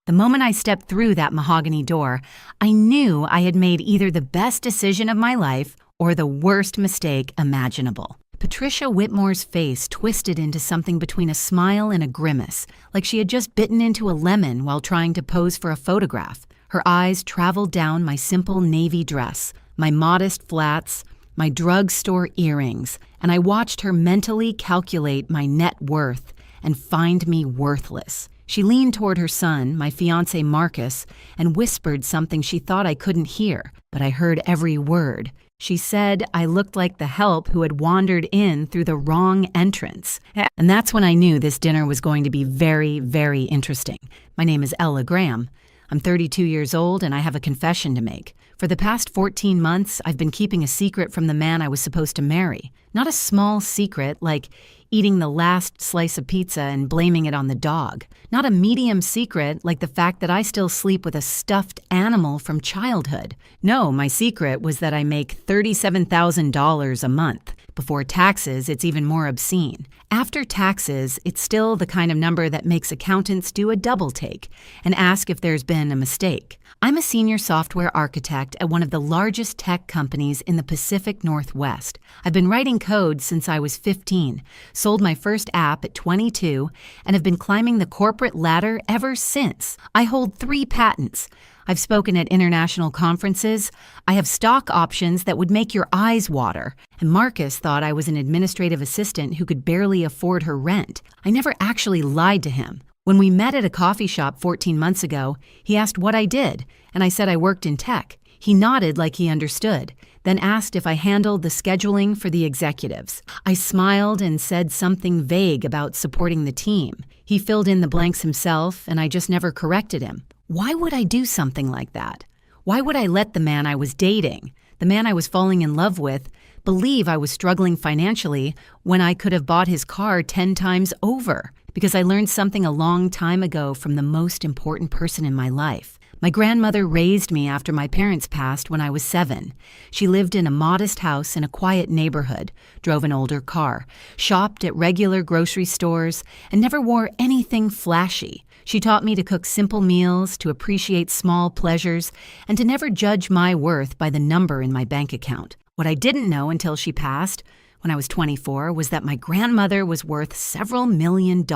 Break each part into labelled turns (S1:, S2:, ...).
S1: The moment I stepped through that mahogany door, I knew I had made either the best decision of my life or the worst mistake imaginable. Patricia Whitmore's face twisted into something between a smile and a grimace, like she had just bitten into a lemon while trying to pose for a photograph. Her eyes traveled down my simple navy dress, my modest flats, my drugstore earrings, and I watched her mentally calculate my net worth and find me worthless. She leaned toward her son, my fiancé Marcus, and whispered something she thought I couldn't hear, but I heard every word. She said I looked like the help who had wandered in through the wrong entrance. And that's when I knew this dinner was going to be very, very interesting. My name is Ella Graham. I'm 32 years old and I have a confession to make. For the past 14 months, I've been keeping a secret from the man I was supposed to marry. Not a small secret like eating the last slice of pizza and blaming it on the dog. Not a medium secret like the fact that I still sleep with a stuffed animal from childhood. No, my secret was that I make $37,000 a month. Before taxes, it's even more obscene. After taxes, it's still the kind of number that makes accountants do a double take and ask if there's been a mistake. I'm a senior software architect at one of the largest tech companies in the Pacific Northwest. I've been writing code since I was 15, sold my first app at 22, and have been climbing the corporate ladder ever since. I hold 3 patents. I've spoken at international conferences. I have stock options that would make your eyes water. And Marcus thought I was an administrative assistant who could barely afford her rent. I never actually lied to him. When we met at a coffee shop 14 months ago, he asked what I did, and I said I worked in tech. He nodded like he understood, then asked if I handled the scheduling for the executives. I smiled and said something vague about supporting the team. He filled in the blanks himself, and I just never corrected him. Why would I do something like that? Why would I let the man I was dating, the man I was falling in love with, believe I was struggling financially when I could have bought his car 10 times over? Because I learned something a long time ago from the most important person in my life. My grandmother raised me after my parents passed when I was 7. She lived in a modest house in a quiet neighborhood, drove an older car, shopped at regular grocery stores, and never wore anything flashy. She taught me to cook simple meals, to appreciate small pleasures, and to never judge my worth by the number in my bank account. What I didn't know until she passed, when I was 24, was that my grandmother was worth several $million.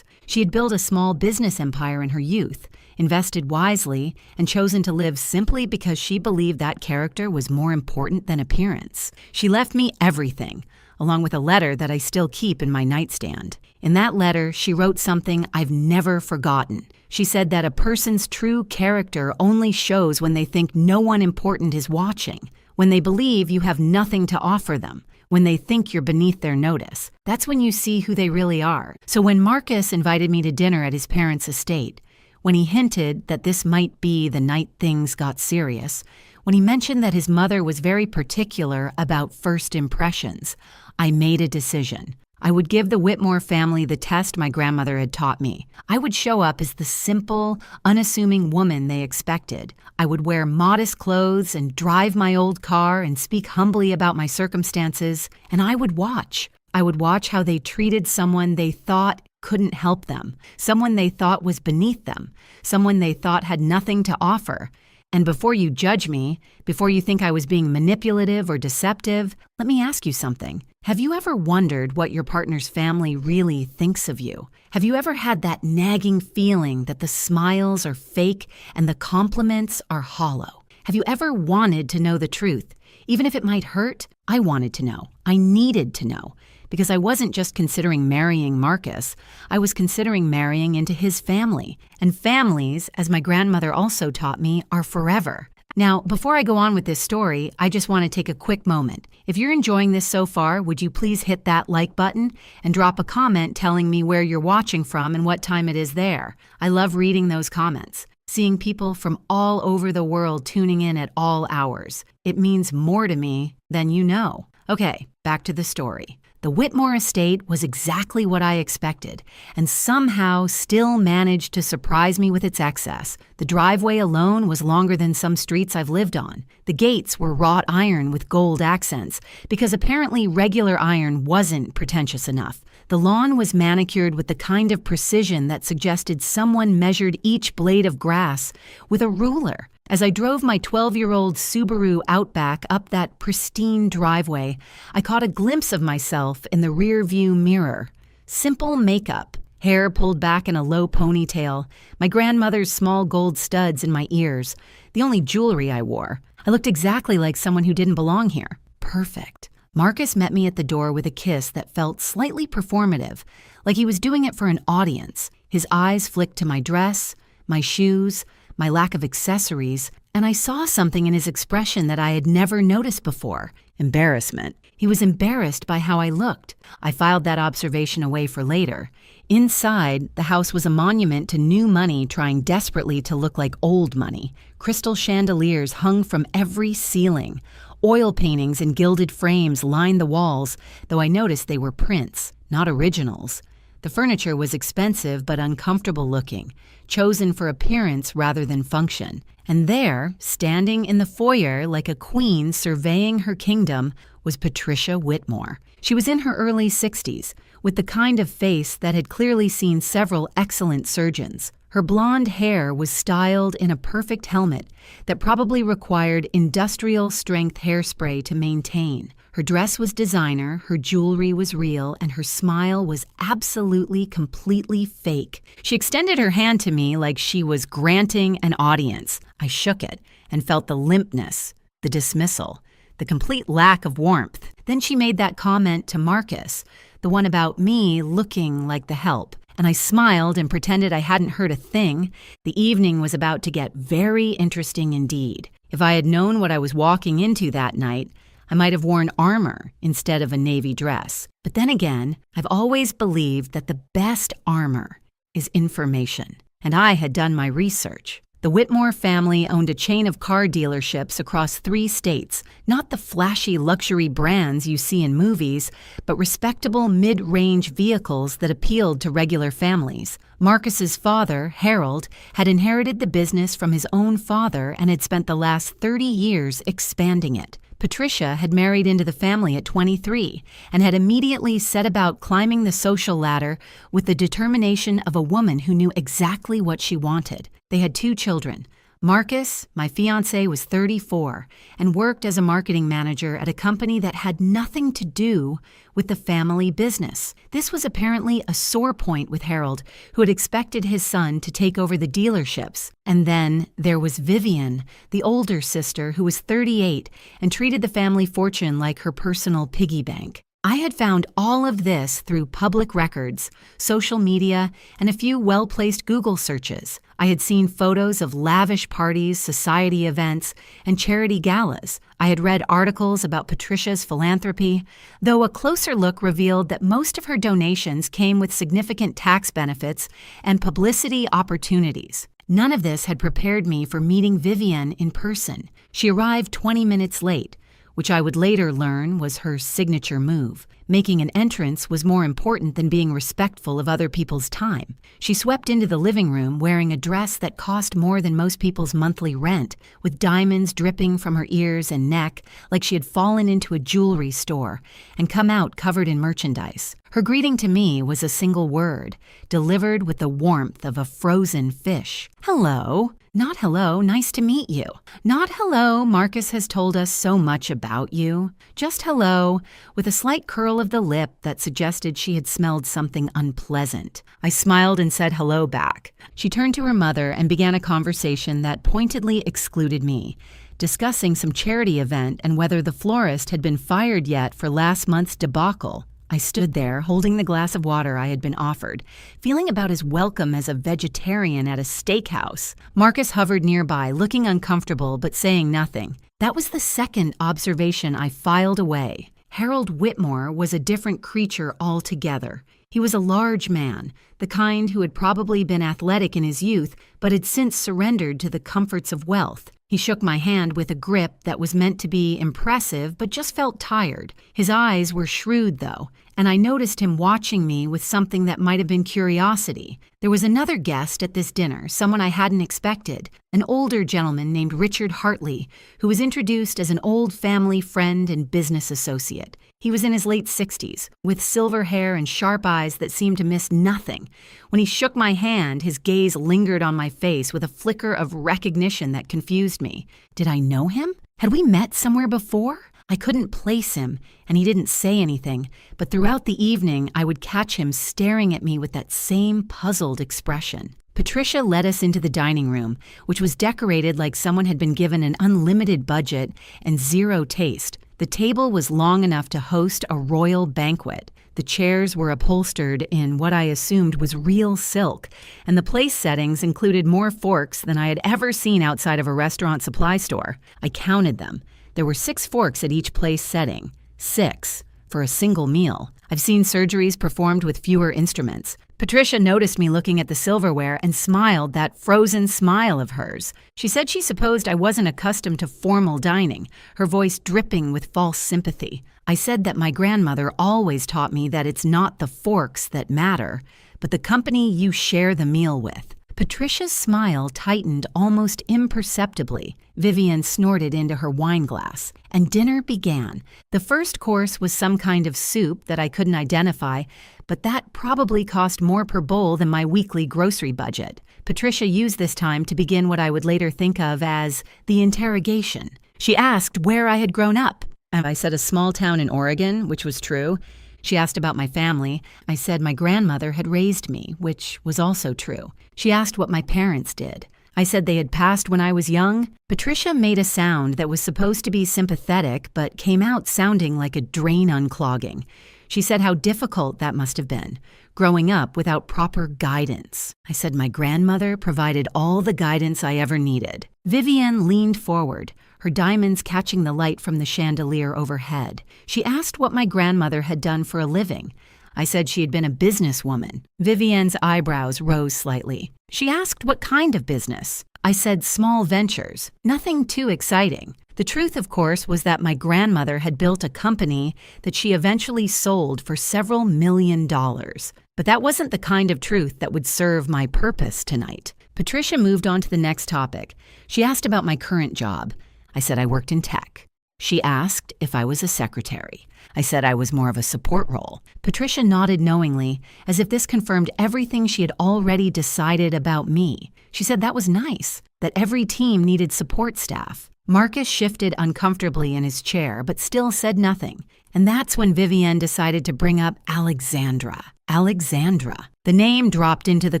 S1: She had built a small business empire in her youth, invested wisely, and chosen to live simply because she believed that character was more important than appearance. She left me everything, along with a letter that I still keep in my nightstand. In that letter, she wrote something I've never forgotten. She said that a person's true character only shows when they think no one important is watching, when they believe you have nothing to offer them, when they think you're beneath their notice. That's when you see who they really are. So when Marcus invited me to dinner at his parents' estate, when he hinted that this might be the night things got serious, when he mentioned that his mother was very particular about first impressions, I made a decision. I would give the Whitmore family the test my grandmother had taught me. I would show up as the simple, unassuming woman they expected. I would wear modest clothes and drive my old car and speak humbly about my circumstances, and I would watch. I would watch how they treated someone they thought couldn't help them, someone they thought was beneath them, someone they thought had nothing to offer. And before you judge me, before you think I was being manipulative or deceptive, let me ask you something. Have you ever wondered what your partner's family really thinks of you? Have you ever had that nagging feeling that the smiles are fake and the compliments are hollow? Have you ever wanted to know the truth? Even if it might hurt, I wanted to know. I needed to know. Because I wasn't just considering marrying Marcus, I was considering marrying into his family. And families, as my grandmother also taught me, are forever. Now, before I go on with this story, I just want to take a quick moment. If you're enjoying this so far, would you please hit that like button and drop a comment telling me where you're watching from and what time it is there? I love reading those comments. Seeing people from all over the world tuning in at all hours. It means more to me than you know. Okay, back to the story. The Whitmore estate was exactly what I expected, and somehow still managed to surprise me with its excess. The driveway alone was longer than some streets I've lived on. The gates were wrought iron with gold accents, because apparently regular iron wasn't pretentious enough. The lawn was manicured with the kind of precision that suggested someone measured each blade of grass with a ruler. As I drove my 12-year-old Subaru Outback up that pristine driveway, I caught a glimpse of myself in the rear-view mirror. Simple makeup, hair pulled back in a low ponytail, my grandmother's small gold studs in my ears, the only jewelry I wore. I looked exactly like someone who didn't belong here. Perfect. Marcus met me at the door with a kiss that felt slightly performative, like he was doing it for an audience. His eyes flicked to my dress, my shoes, my lack of accessories, and I saw something in his expression that I had never noticed before. Embarrassment. He was embarrassed by how I looked. I filed that observation away for later. Inside, the house was a monument to new money trying desperately to look like old money. Crystal chandeliers hung from every ceiling. Oil paintings in gilded frames lined the walls, though I noticed they were prints, not originals. The furniture was expensive but uncomfortable looking, chosen for appearance rather than function. And there, standing in the foyer like a queen surveying her kingdom, was Patricia Whitmore. She was in her early 60s, with the kind of face that had clearly seen several excellent surgeons. Her blonde hair was styled in a perfect helmet that probably required industrial-strength hairspray to maintain. Her dress was designer, her jewelry was real, and her smile was absolutely, completely fake. She extended her hand to me like she was granting an audience. I shook it and felt the limpness, the dismissal, the complete lack of warmth. Then she made that comment to Marcus, the one about me looking like the help. And I smiled and pretended I hadn't heard a thing. The evening was about to get very interesting indeed. If I had known what I was walking into that night, I might have worn armor instead of a navy dress. But then again, I've always believed that the best armor is information. And I had done my research. The Whitmore family owned a chain of car dealerships across 3 states, not the flashy luxury brands you see in movies, but respectable mid-range vehicles that appealed to regular families. Marcus's father, Harold, had inherited the business from his own father and had spent the last 30 years expanding it. Patricia had married into the family at 23 and had immediately set about climbing the social ladder with the determination of a woman who knew exactly what she wanted. They had 2 children. Marcus, my fiancé, was 34 and worked as a marketing manager at a company that had nothing to do with the family business. This was apparently a sore point with Harold, who had expected his son to take over the dealerships. And then there was Vivian, the older sister, who was 38 and treated the family fortune like her personal piggy bank. I had found all of this through public records, social media, and a few well-placed Google searches. I had seen photos of lavish parties, society events, and charity galas. I had read articles about Patricia's philanthropy, though a closer look revealed that most of her donations came with significant tax benefits and publicity opportunities. None of this had prepared me for meeting Vivian in person. She arrived 20 minutes late, which I would later learn was her signature move. Making an entrance was more important than being respectful of other people's time. She swept into the living room wearing a dress that cost more than most people's monthly rent, with diamonds dripping from her ears and neck like she had fallen into a jewelry store and come out covered in merchandise. Her greeting to me was a single word, delivered with the warmth of a frozen fish. Hello. Not hello, nice to meet you. Not hello, Marcus has told us so much about you. Just hello, with a slight curl of the lip that suggested she had smelled something unpleasant. I smiled and said hello back. She turned to her mother and began a conversation that pointedly excluded me, discussing some charity event and whether the florist had been fired yet for last month's debacle. I stood there, holding the glass of water I had been offered, feeling about as welcome as a vegetarian at a steakhouse. Marcus hovered nearby, looking uncomfortable but saying nothing. That was the second observation I filed away. Harold Whitmore was a different creature altogether. He was a large man, the kind who had probably been athletic in his youth but had since surrendered to the comforts of wealth. He shook my hand with a grip that was meant to be impressive but just felt tired. His eyes were shrewd, though, and I noticed him watching me with something that might have been curiosity. There was another guest at this dinner, someone I hadn't expected, an older gentleman named Richard Hartley, who was introduced as an old family friend and business associate. He was in his late 60s, with silver hair and sharp eyes that seemed to miss nothing. When he shook my hand, his gaze lingered on my face with a flicker of recognition that confused me. Did I know him? Had we met somewhere before? I couldn't place him, and he didn't say anything, but throughout the evening I would catch him staring at me with that same puzzled expression. Patricia led us into the dining room, which was decorated like someone had been given an unlimited budget and zero taste. The table was long enough to host a royal banquet. The chairs were upholstered in what I assumed was real silk, and the place settings included more forks than I had ever seen outside of a restaurant supply store. I counted them. There were 6 forks at each place setting. 6 for a single meal. I've seen surgeries performed with fewer instruments. Patricia noticed me looking at the silverware and smiled that frozen smile of hers. She said she supposed I wasn't accustomed to formal dining, her voice dripping with false sympathy. I said that my grandmother always taught me that it's not the forks that matter, but the company you share the meal with. Patricia's smile tightened almost imperceptibly. Vivian snorted into her wine glass, and dinner began. The first course was some kind of soup that I couldn't identify, but that probably cost more per bowl than my weekly grocery budget. Patricia used this time to begin what I would later think of as the interrogation. She asked where I had grown up. I said a small town in Oregon, which was true. She asked about my family. I said my grandmother had raised me, which was also true. She asked what my parents did. I said they had passed when I was young. Patricia made a sound that was supposed to be sympathetic, but came out sounding like a drain unclogging. She said how difficult that must have been, growing up without proper guidance. I said my grandmother provided all the guidance I ever needed. Vivian leaned forward, her diamonds catching the light from the chandelier overhead. She asked what my grandmother had done for a living. I said she had been a businesswoman. Vivian's eyebrows rose slightly. She asked what kind of business. I said small ventures, nothing too exciting. The truth, of course, was that my grandmother had built a company that she eventually sold for several $1 million. But that wasn't the kind of truth that would serve my purpose tonight. Patricia moved on to the next topic. She asked about my current job. I said I worked in tech. She asked if I was a secretary. I said I was more of a support role. Patricia nodded knowingly, as if this confirmed everything she had already decided about me. She said that was nice, that every team needed support staff. Marcus shifted uncomfortably in his chair, but still said nothing. And that's when Vivian decided to bring up Alexandra. Alexandra. The name dropped into the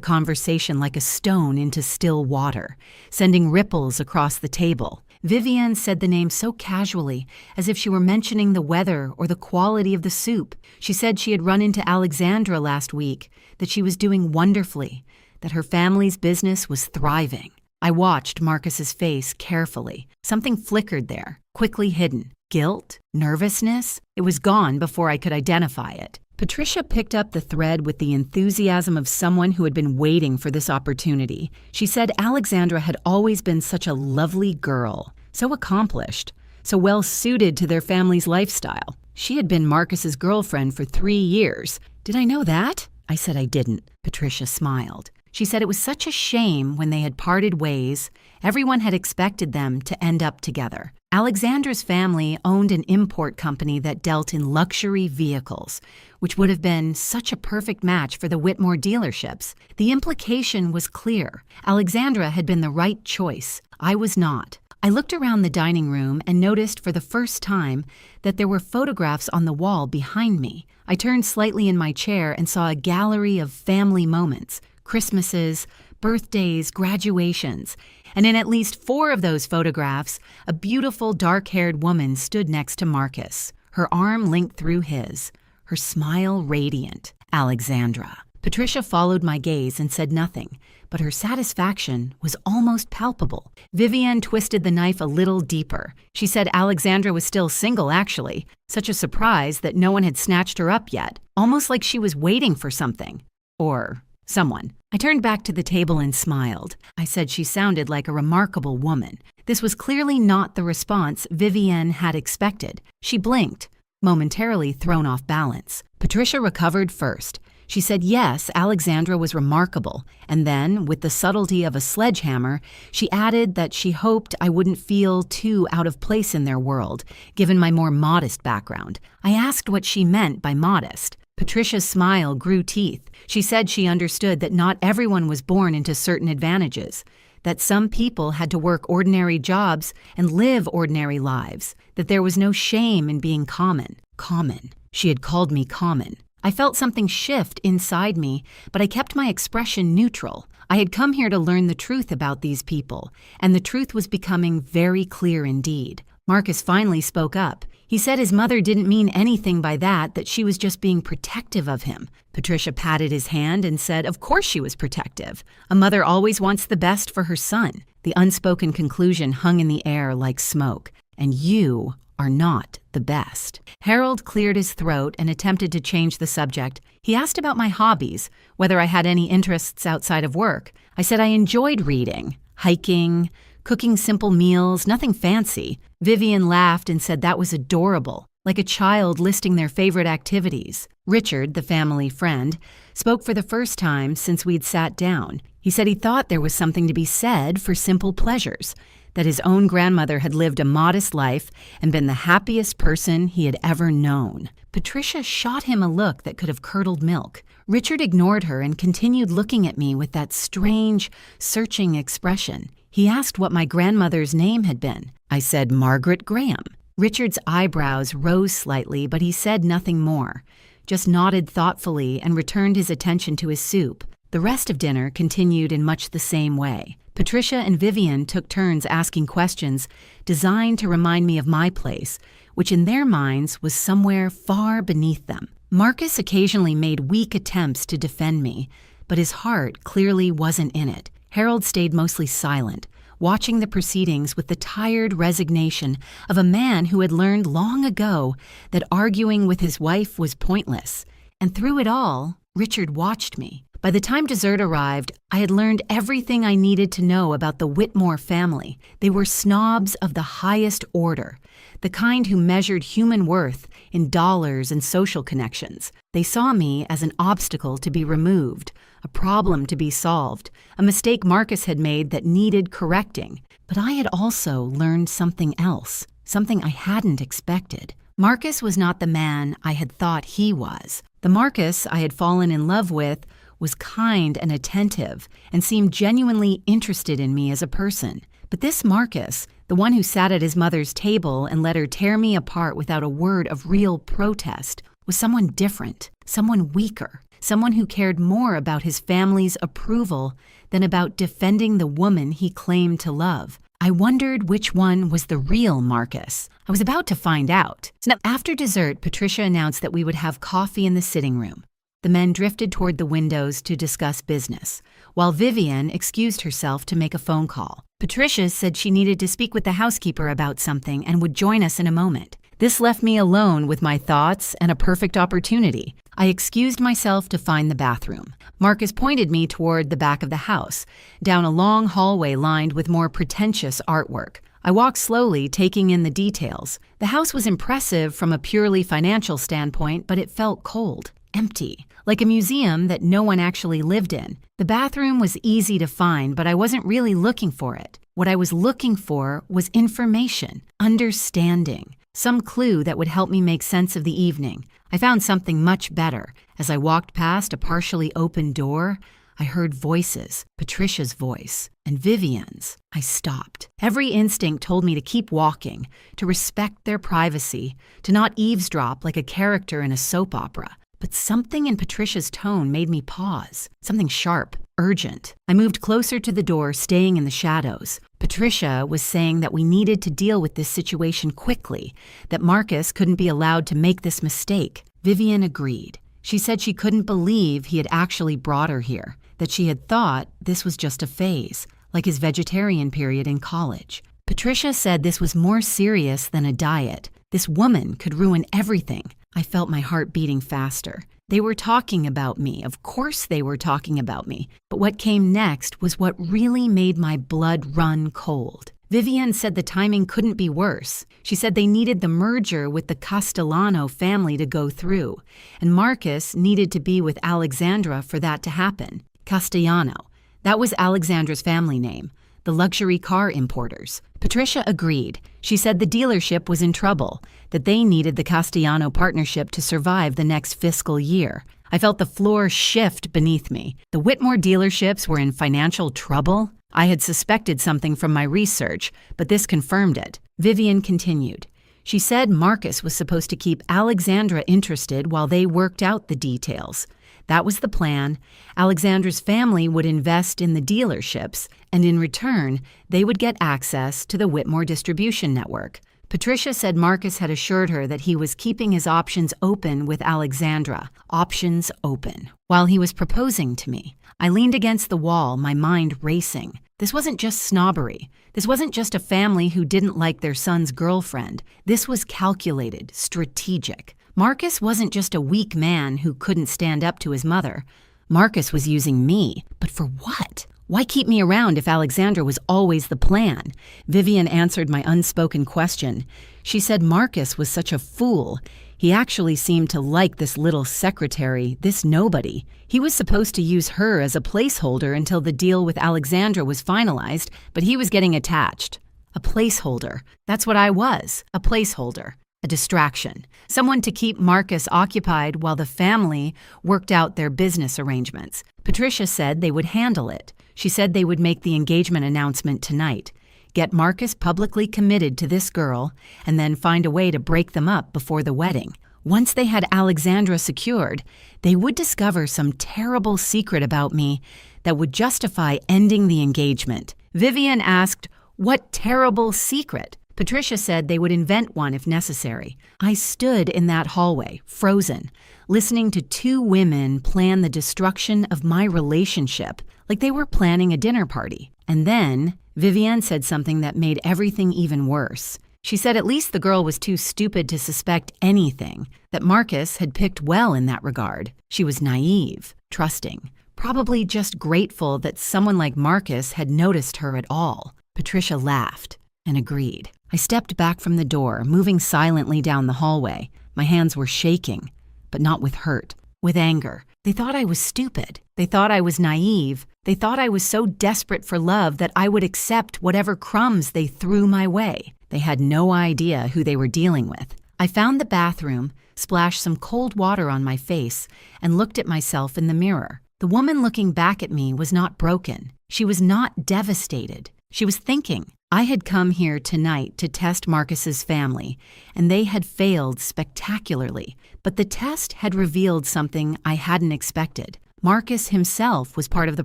S1: conversation like a stone into still water, sending ripples across the table. Vivian said the name so casually, as if she were mentioning the weather or the quality of the soup. She said she had run into Alexandra last week, that she was doing wonderfully, that her family's business was thriving. I watched Marcus's face carefully. Something flickered there, quickly hidden. Guilt? Nervousness? It was gone before I could identify it. Patricia picked up the thread with the enthusiasm of someone who had been waiting for this opportunity. She said Alexandra had always been such a lovely girl, so accomplished, so well suited to their family's lifestyle. She had been Marcus's girlfriend for 3 years. Did I know that? I said I didn't. Patricia smiled. She said it was such a shame when they had parted ways. Everyone had expected them to end up together. Alexandra's family owned an import company that dealt in luxury vehicles, which would have been such a perfect match for the Whitmore dealerships. The implication was clear. Alexandra had been the right choice. I was not. I looked around the dining room and noticed for the first time that there were photographs on the wall behind me. I turned slightly in my chair and saw a gallery of family moments, Christmases, birthdays, graduations. And in at least 4 of those photographs, a beautiful dark-haired woman stood next to Marcus, her arm linked through his, her smile radiant. Alexandra. Patricia followed my gaze and said nothing, but her satisfaction was almost palpable. Vivian twisted the knife a little deeper. She said Alexandra was still single, actually. Such a surprise that no one had snatched her up yet, almost like she was waiting for something. Or someone. I turned back to the table and smiled. I said she sounded like a remarkable woman. This was clearly not the response Vivian had expected. She blinked, momentarily thrown off balance. Patricia recovered first. She said yes, Alexandra was remarkable, and then, with the subtlety of a sledgehammer, she added that she hoped I wouldn't feel too out of place in their world, given my more modest background. I asked what she meant by modest. Patricia's smile grew teeth. She said she understood that not everyone was born into certain advantages, that some people had to work ordinary jobs and live ordinary lives, that there was no shame in being common. Common. She had called me common. I felt something shift inside me, but I kept my expression neutral. I had come here to learn the truth about these people, and the truth was becoming very clear indeed. Marcus finally spoke up. He said his mother didn't mean anything by that she was just being protective of him. Patricia patted his hand and said of course she was protective. A mother always wants the best for her son. The unspoken conclusion hung in the air like smoke. And you are not the best. Harold cleared his throat and attempted to change the subject. He asked about my hobbies, whether I had any interests outside of work. I said I enjoyed reading, hiking, cooking simple meals, nothing fancy. Vivian laughed and said that was adorable, like a child listing their favorite activities. Richard, the family friend, spoke for the first time since we'd sat down. He said he thought there was something to be said for simple pleasures, that his own grandmother had lived a modest life and been the happiest person he had ever known. Patricia shot him a look that could have curdled milk. Richard ignored her and continued looking at me with that strange, searching expression. He asked what my grandmother's name had been. I said Margaret Graham. Richard's eyebrows rose slightly, but he said nothing more, just nodded thoughtfully and returned his attention to his soup. The rest of dinner continued in much the same way. Patricia and Vivian took turns asking questions designed to remind me of my place, which in their minds was somewhere far beneath them. Marcus occasionally made weak attempts to defend me, but his heart clearly wasn't in it. Harold stayed mostly silent, watching the proceedings with the tired resignation of a man who had learned long ago that arguing with his wife was pointless. And through it all, Richard watched me. By the time dessert arrived, I had learned everything I needed to know about the Whitmore family. They were snobs of the highest order, the kind who measured human worth in dollars and social connections. They saw me as an obstacle to be removed, a problem to be solved, a mistake Marcus had made that needed correcting. But I had also learned something else, something I hadn't expected. Marcus was not the man I had thought he was. The Marcus I had fallen in love with was kind and attentive and seemed genuinely interested in me as a person. But this Marcus, the one who sat at his mother's table and let her tear me apart without a word of real protest, was someone different, someone weaker, someone who cared more about his family's approval than about defending the woman he claimed to love. I wondered which one was the real Marcus. I was about to find out. After dessert, Patricia announced that we would have coffee in the sitting room. The men drifted toward the windows to discuss business, while Vivian excused herself to make a phone call. Patricia said she needed to speak with the housekeeper about something and would join us in a moment. This left me alone with my thoughts and a perfect opportunity. I excused myself to find the bathroom. Marcus pointed me toward the back of the house, down a long hallway lined with more pretentious artwork. I walked slowly, taking in the details. The house was impressive from a purely financial standpoint, but it felt cold, empty, like a museum that no one actually lived in. The bathroom was easy to find, but I wasn't really looking for it. What I was looking for was information, understanding, some clue that would help me make sense of the evening. I found something much better. As I walked past a partially open door, I heard voices, Patricia's voice and Vivian's. I stopped. Every instinct told me to keep walking, to respect their privacy, to not eavesdrop like a character in a soap opera. But something in Patricia's tone made me pause, something sharp, urgent. I moved closer to the door, staying in the shadows. Patricia was saying that we needed to deal with this situation quickly, that Marcus couldn't be allowed to make this mistake. Vivian agreed. She said she couldn't believe he had actually brought her here, that she had thought this was just a phase, like his vegetarian period in college. Patricia said this was more serious than a diet. This woman could ruin everything. I felt my heart beating faster. They were talking about me. Of course they were talking about me. But what came next was what really made my blood run cold. Vivian said the timing couldn't be worse. She said they needed the merger with the Castellano family to go through, and Marcus needed to be with Alexandra for that to happen. Castayano. That was Alexandra's family name, the luxury car importers. Patricia agreed. She said the dealership was in trouble, that they needed the Castellano partnership to survive the next fiscal year. I felt the floor shift beneath me. The Whitmore dealerships were in financial trouble? I had suspected something from my research, but this confirmed it. Vivian continued. She said Marcus was supposed to keep Alexandra interested while they worked out the details. That was the plan. Alexandra's family would invest in the dealerships, and in return, they would get access to the Whitmore distribution network. Patricia said Marcus had assured her that he was keeping his options open with Alexandra. Options open. While he was proposing to me, I leaned against the wall, my mind racing. This wasn't just snobbery. This wasn't just a family who didn't like their son's girlfriend. This was calculated, strategic. Marcus wasn't just a weak man who couldn't stand up to his mother. Marcus was using me. But for what? Why keep me around if Alexandra was always the plan? Vivian answered my unspoken question. She said Marcus was such a fool. He actually seemed to like this little secretary, this nobody. He was supposed to use her as a placeholder until the deal with Alexandra was finalized, but he was getting attached. A placeholder. That's what I was, a placeholder. A distraction. Someone to keep Marcus occupied while the family worked out their business arrangements. Patricia said they would handle it. She said they would make the engagement announcement tonight, get Marcus publicly committed to this girl, and then find a way to break them up before the wedding. Once they had Alexandra secured, they would discover some terrible secret about me that would justify ending the engagement. Vivian asked, "What terrible secret?" Patricia said they would invent one if necessary. I stood in that hallway, frozen, listening to two women plan the destruction of my relationship like they were planning a dinner party. And then Vivian said something that made everything even worse. She said at least the girl was too stupid to suspect anything, that Marcus had picked well in that regard. She was naive, trusting, probably just grateful that someone like Marcus had noticed her at all. Patricia laughed and agreed. I stepped back from the door, moving silently down the hallway. My hands were shaking, but not with hurt, with anger. They thought I was stupid. They thought I was naive. They thought I was so desperate for love that I would accept whatever crumbs they threw my way. They had no idea who they were dealing with. I found the bathroom, splashed some cold water on my face, and looked at myself in the mirror. The woman looking back at me was not broken. She was not devastated. She was thinking. I had come here tonight to test Marcus's family, and they had failed spectacularly. But the test had revealed something I hadn't expected. Marcus himself was part of the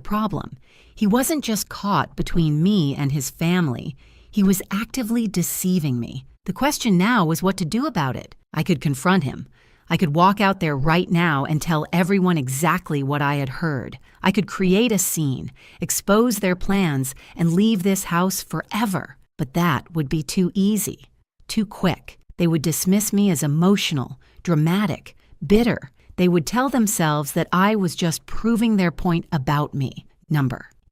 S1: problem. He wasn't just caught between me and his family. He was actively deceiving me. The question now was what to do about it. I could confront him. I could walk out there right now and tell everyone exactly what I had heard. I could create a scene, expose their plans, and leave this house forever. But that would be too easy, too quick. They would dismiss me as emotional, dramatic, bitter. They would tell themselves that I was just proving their point about me.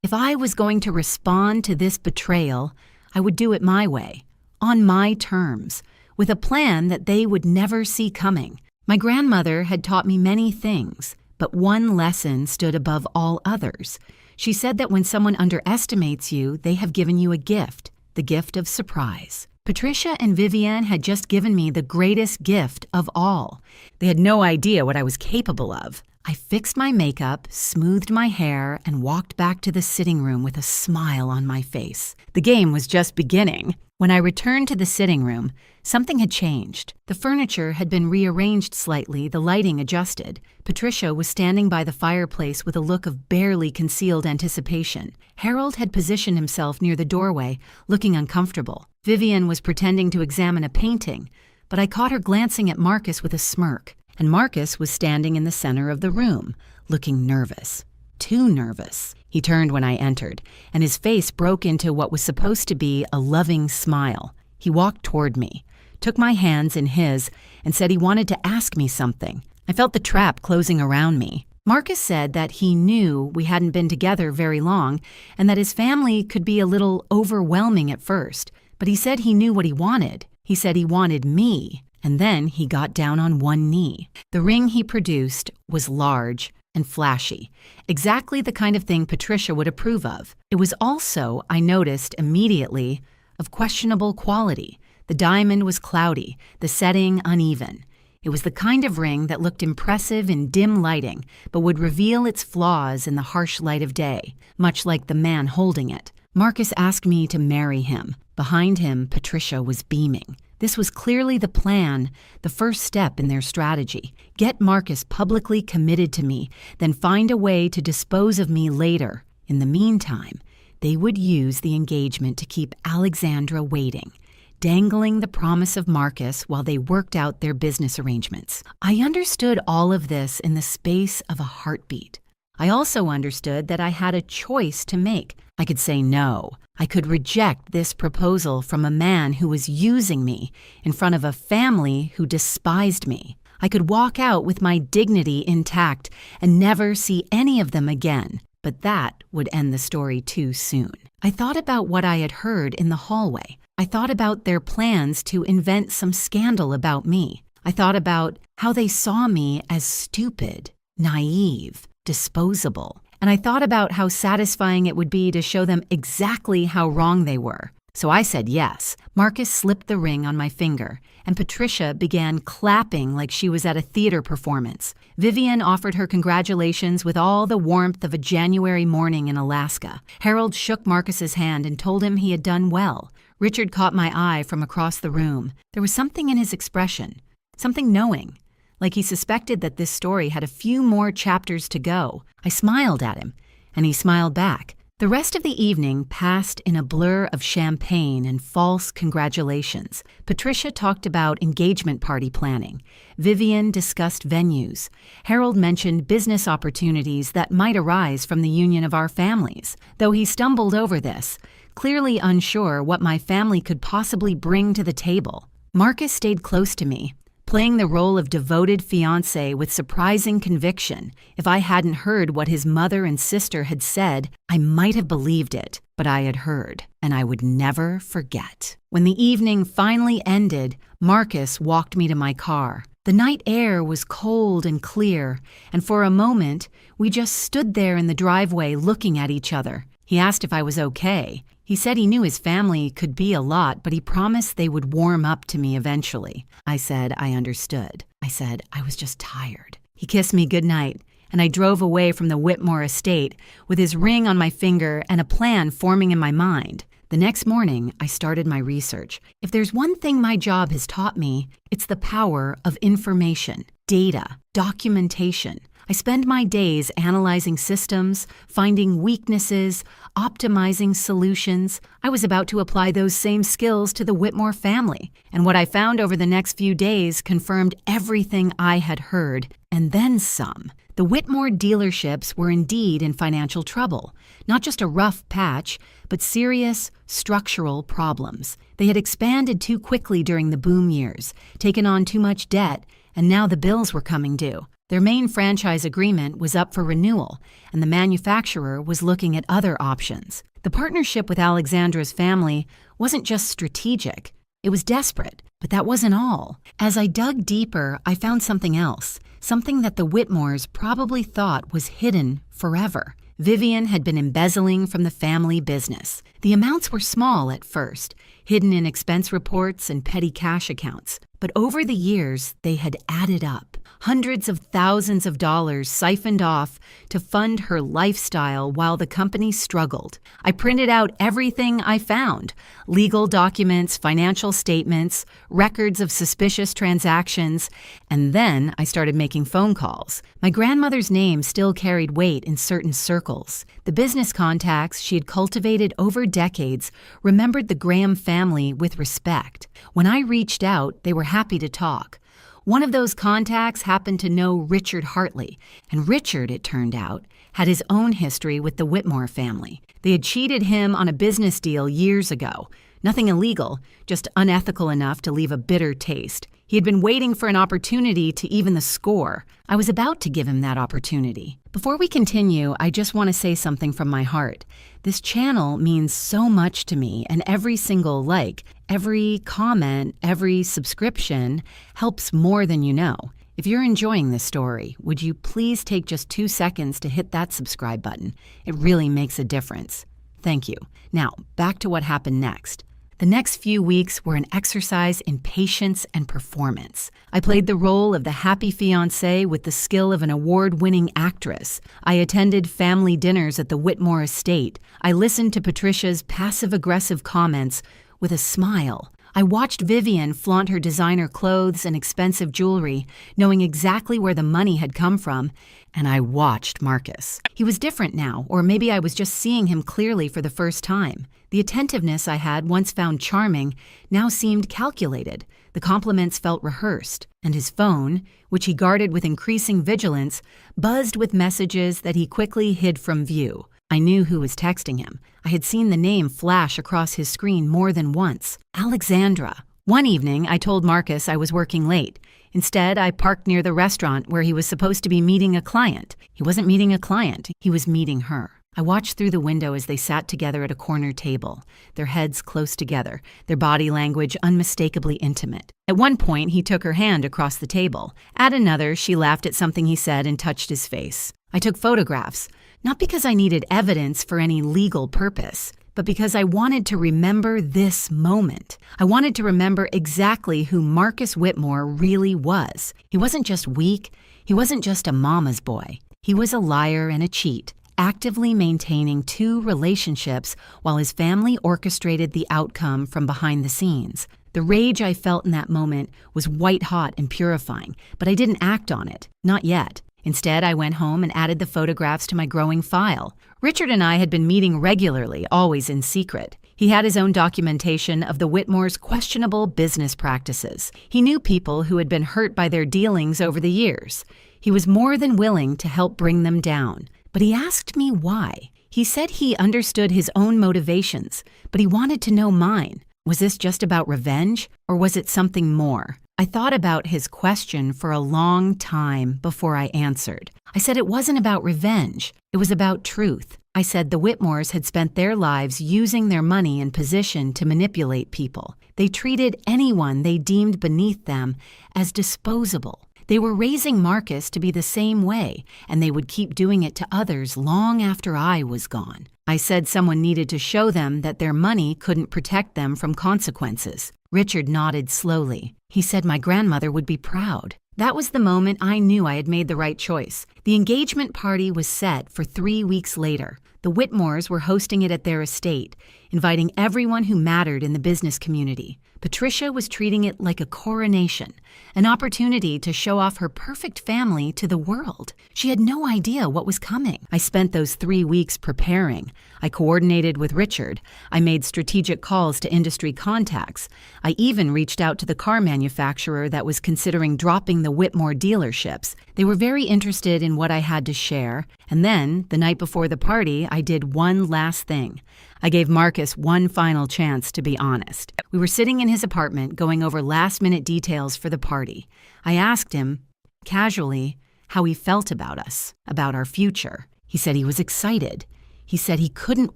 S1: If I was going to respond to this betrayal, I would do it my way, on my terms, with a plan that they would never see coming. My grandmother had taught me many things, but one lesson stood above all others. She said that when someone underestimates you, they have given you a gift, the gift of surprise. Patricia and Vivian had just given me the greatest gift of all. They had no idea what I was capable of. I fixed my makeup, smoothed my hair, and walked back to the sitting room with a smile on my face. The game was just beginning. When I returned to the sitting room, something had changed. The furniture had been rearranged slightly, the lighting adjusted. Patricia was standing by the fireplace with a look of barely concealed anticipation. Harold had positioned himself near the doorway, looking uncomfortable. Vivian was pretending to examine a painting, but I caught her glancing at Marcus with a smirk. And Marcus was standing in the center of the room, looking nervous. Too nervous. He turned when I entered, and his face broke into what was supposed to be a loving smile. He walked toward me, took my hands in his, and said he wanted to ask me something. I felt the trap closing around me. Marcus said that he knew we hadn't been together very long and that his family could be a little overwhelming at first, but he said he knew what he wanted. He said he wanted me, and then he got down on one knee. The ring he produced was large and flashy, exactly the kind of thing Patricia would approve of. It was also, I noticed immediately, of questionable quality. The diamond was cloudy, the setting uneven. It was the kind of ring that looked impressive in dim lighting, but would reveal its flaws in the harsh light of day, much like the man holding it. Marcus asked me to marry him. Behind him, Patricia was beaming. This was clearly the plan, the first step in their strategy. Get Marcus publicly committed to me, then find a way to dispose of me later. In the meantime, they would use the engagement to keep Alexandra waiting, dangling the promise of Marcus while they worked out their business arrangements. I understood all of this in the space of a heartbeat. I also understood that I had a choice to make. I could say no. I could reject this proposal from a man who was using me in front of a family who despised me. I could walk out with my dignity intact and never see any of them again. But that would end the story too soon. I thought about what I had heard in the hallway. I thought about their plans to invent some scandal about me. I thought about how they saw me as stupid, naive, disposable. And I thought about how satisfying it would be to show them exactly how wrong they were. So I said yes. Marcus slipped the ring on my finger, and Patricia began clapping like she was at a theater performance. Vivian offered her congratulations with all the warmth of a January morning in Alaska. Harold shook Marcus's hand and told him he had done well. Richard caught my eye from across the room. There was something in his expression, something knowing, like he suspected that this story had a few more chapters to go. I smiled at him, and he smiled back. The rest of the evening passed in a blur of champagne and false congratulations. Patricia talked about engagement party planning. Vivian discussed venues. Harold mentioned business opportunities that might arise from the union of our families, though he stumbled over this, clearly unsure what my family could possibly bring to the table. Marcus stayed close to me, playing the role of devoted fiancé with surprising conviction. If I hadn't heard what his mother and sister had said, I might have believed it, but I had heard, and I would never forget. When the evening finally ended, Marcus walked me to my car. The night air was cold and clear, and for a moment, we just stood there in the driveway looking at each other. He asked if I was okay. He said he knew his family could be a lot, but he promised they would warm up to me eventually. I said I understood. I said I was just tired. He kissed me goodnight, and I drove away from the Whitmore estate with his ring on my finger and a plan forming in my mind. The next morning, I started my research. If there's one thing my job has taught me, it's the power of information, data, documentation. I spend my days analyzing systems, finding weaknesses, optimizing solutions. I was about to apply those same skills to the Whitmore family, and what I found over the next few days confirmed everything I had heard, and then some. The Whitmore dealerships were indeed in financial trouble, not just a rough patch, but serious structural problems. They had expanded too quickly during the boom years, taken on too much debt, and now the bills were coming due. Their main franchise agreement was up for renewal, and the manufacturer was looking at other options. The partnership with Alexandra's family wasn't just strategic, it was desperate. But that wasn't all. As I dug deeper, I found something else, something that the Whitmores probably thought was hidden forever. Vivian had been embezzling from the family business. The amounts were small at first, hidden in expense reports and petty cash accounts. But over the years, they had added up. Hundreds of thousands of dollars siphoned off to fund her lifestyle while the company struggled. I printed out everything I found: legal documents, financial statements, records of suspicious transactions, and then I started making phone calls. My grandmother's name still carried weight in certain circles. The business contacts she had cultivated over decades remembered the Graham family with respect. When I reached out, they were happy to talk. One of those contacts happened to know Richard Hartley, and Richard, it turned out, had his own history with the Whitmore family. They had cheated him on a business deal years ago, Nothing illegal, just unethical enough to leave a bitter taste. He had been waiting for an opportunity to even the score. I was about to give him that opportunity. Before we continue, I just want to say something from my heart. This channel means so much to me, and every single like, every comment, every subscription helps more than you know. If you're enjoying this story, would you please take just 2 seconds to hit that subscribe button? It really makes a difference. Thank you. Now, back to what happened next. The next few weeks were an exercise in patience and performance. I played the role of the happy fiancé with the skill of an award-winning actress. I attended family dinners at the Whitmore estate. I listened to Patricia's passive-aggressive comments with a smile. I watched Vivian flaunt her designer clothes and expensive jewelry, knowing exactly where the money had come from, and I watched Marcus. He was different now, or maybe I was just seeing him clearly for the first time. The attentiveness I had once found charming now seemed calculated. The compliments felt rehearsed, and his phone, which he guarded with increasing vigilance, buzzed with messages that he quickly hid from view. I knew who was texting him. I had seen the name flash across his screen more than once. Alexandra. One evening, I told Marcus I was working late. Instead, I parked near the restaurant where he was supposed to be meeting a client. He wasn't meeting a client, he was meeting her. I watched through the window as they sat together at a corner table, their heads close together, their body language unmistakably intimate. At one point, he took her hand across the table. At another, she laughed at something he said and touched his face. I took photographs, not because I needed evidence for any legal purpose, but because I wanted to remember this moment. I wanted to remember exactly who Marcus Whitmore really was. He wasn't just weak. He wasn't just a mama's boy. He was a liar and a cheat, actively maintaining 2 relationships while his family orchestrated the outcome from behind the scenes. The rage I felt in that moment was white-hot and purifying, but I didn't act on it. Not yet. Instead, I went home and added the photographs to my growing file. Richard and I had been meeting regularly, always in secret. He had his own documentation of the Whitmores' questionable business practices. He knew people who had been hurt by their dealings over the years. He was more than willing to help bring them down. But he asked me why. He said he understood his own motivations, but he wanted to know mine. Was this just about revenge, or was it something more? I thought about his question for a long time before I answered. I said it wasn't about revenge. It was about truth. I said the Whitmores had spent their lives using their money and position to manipulate people. They treated anyone they deemed beneath them as disposable. They were raising Marcus to be the same way, and they would keep doing it to others long after I was gone. I said someone needed to show them that their money couldn't protect them from consequences. Richard nodded slowly. He said my grandmother would be proud. That was the moment I knew I had made the right choice. The engagement party was set for 3 weeks later. The Whitmores were hosting it at their estate, inviting everyone who mattered in the business community. Patricia was treating it like a coronation, an opportunity to show off her perfect family to the world. She had no idea what was coming. I spent those 3 weeks preparing. I coordinated with Richard. I made strategic calls to industry contacts. I even reached out to the car manufacturer that was considering dropping the Whitmore dealerships. They were very interested in what I had to share. And then, the night before the party, I did one last thing. I gave Marcus one final chance to be honest. We were sitting in his apartment going over last-minute details for the party. I asked him, casually, how he felt about us, about our future. He said he was excited. He said he couldn't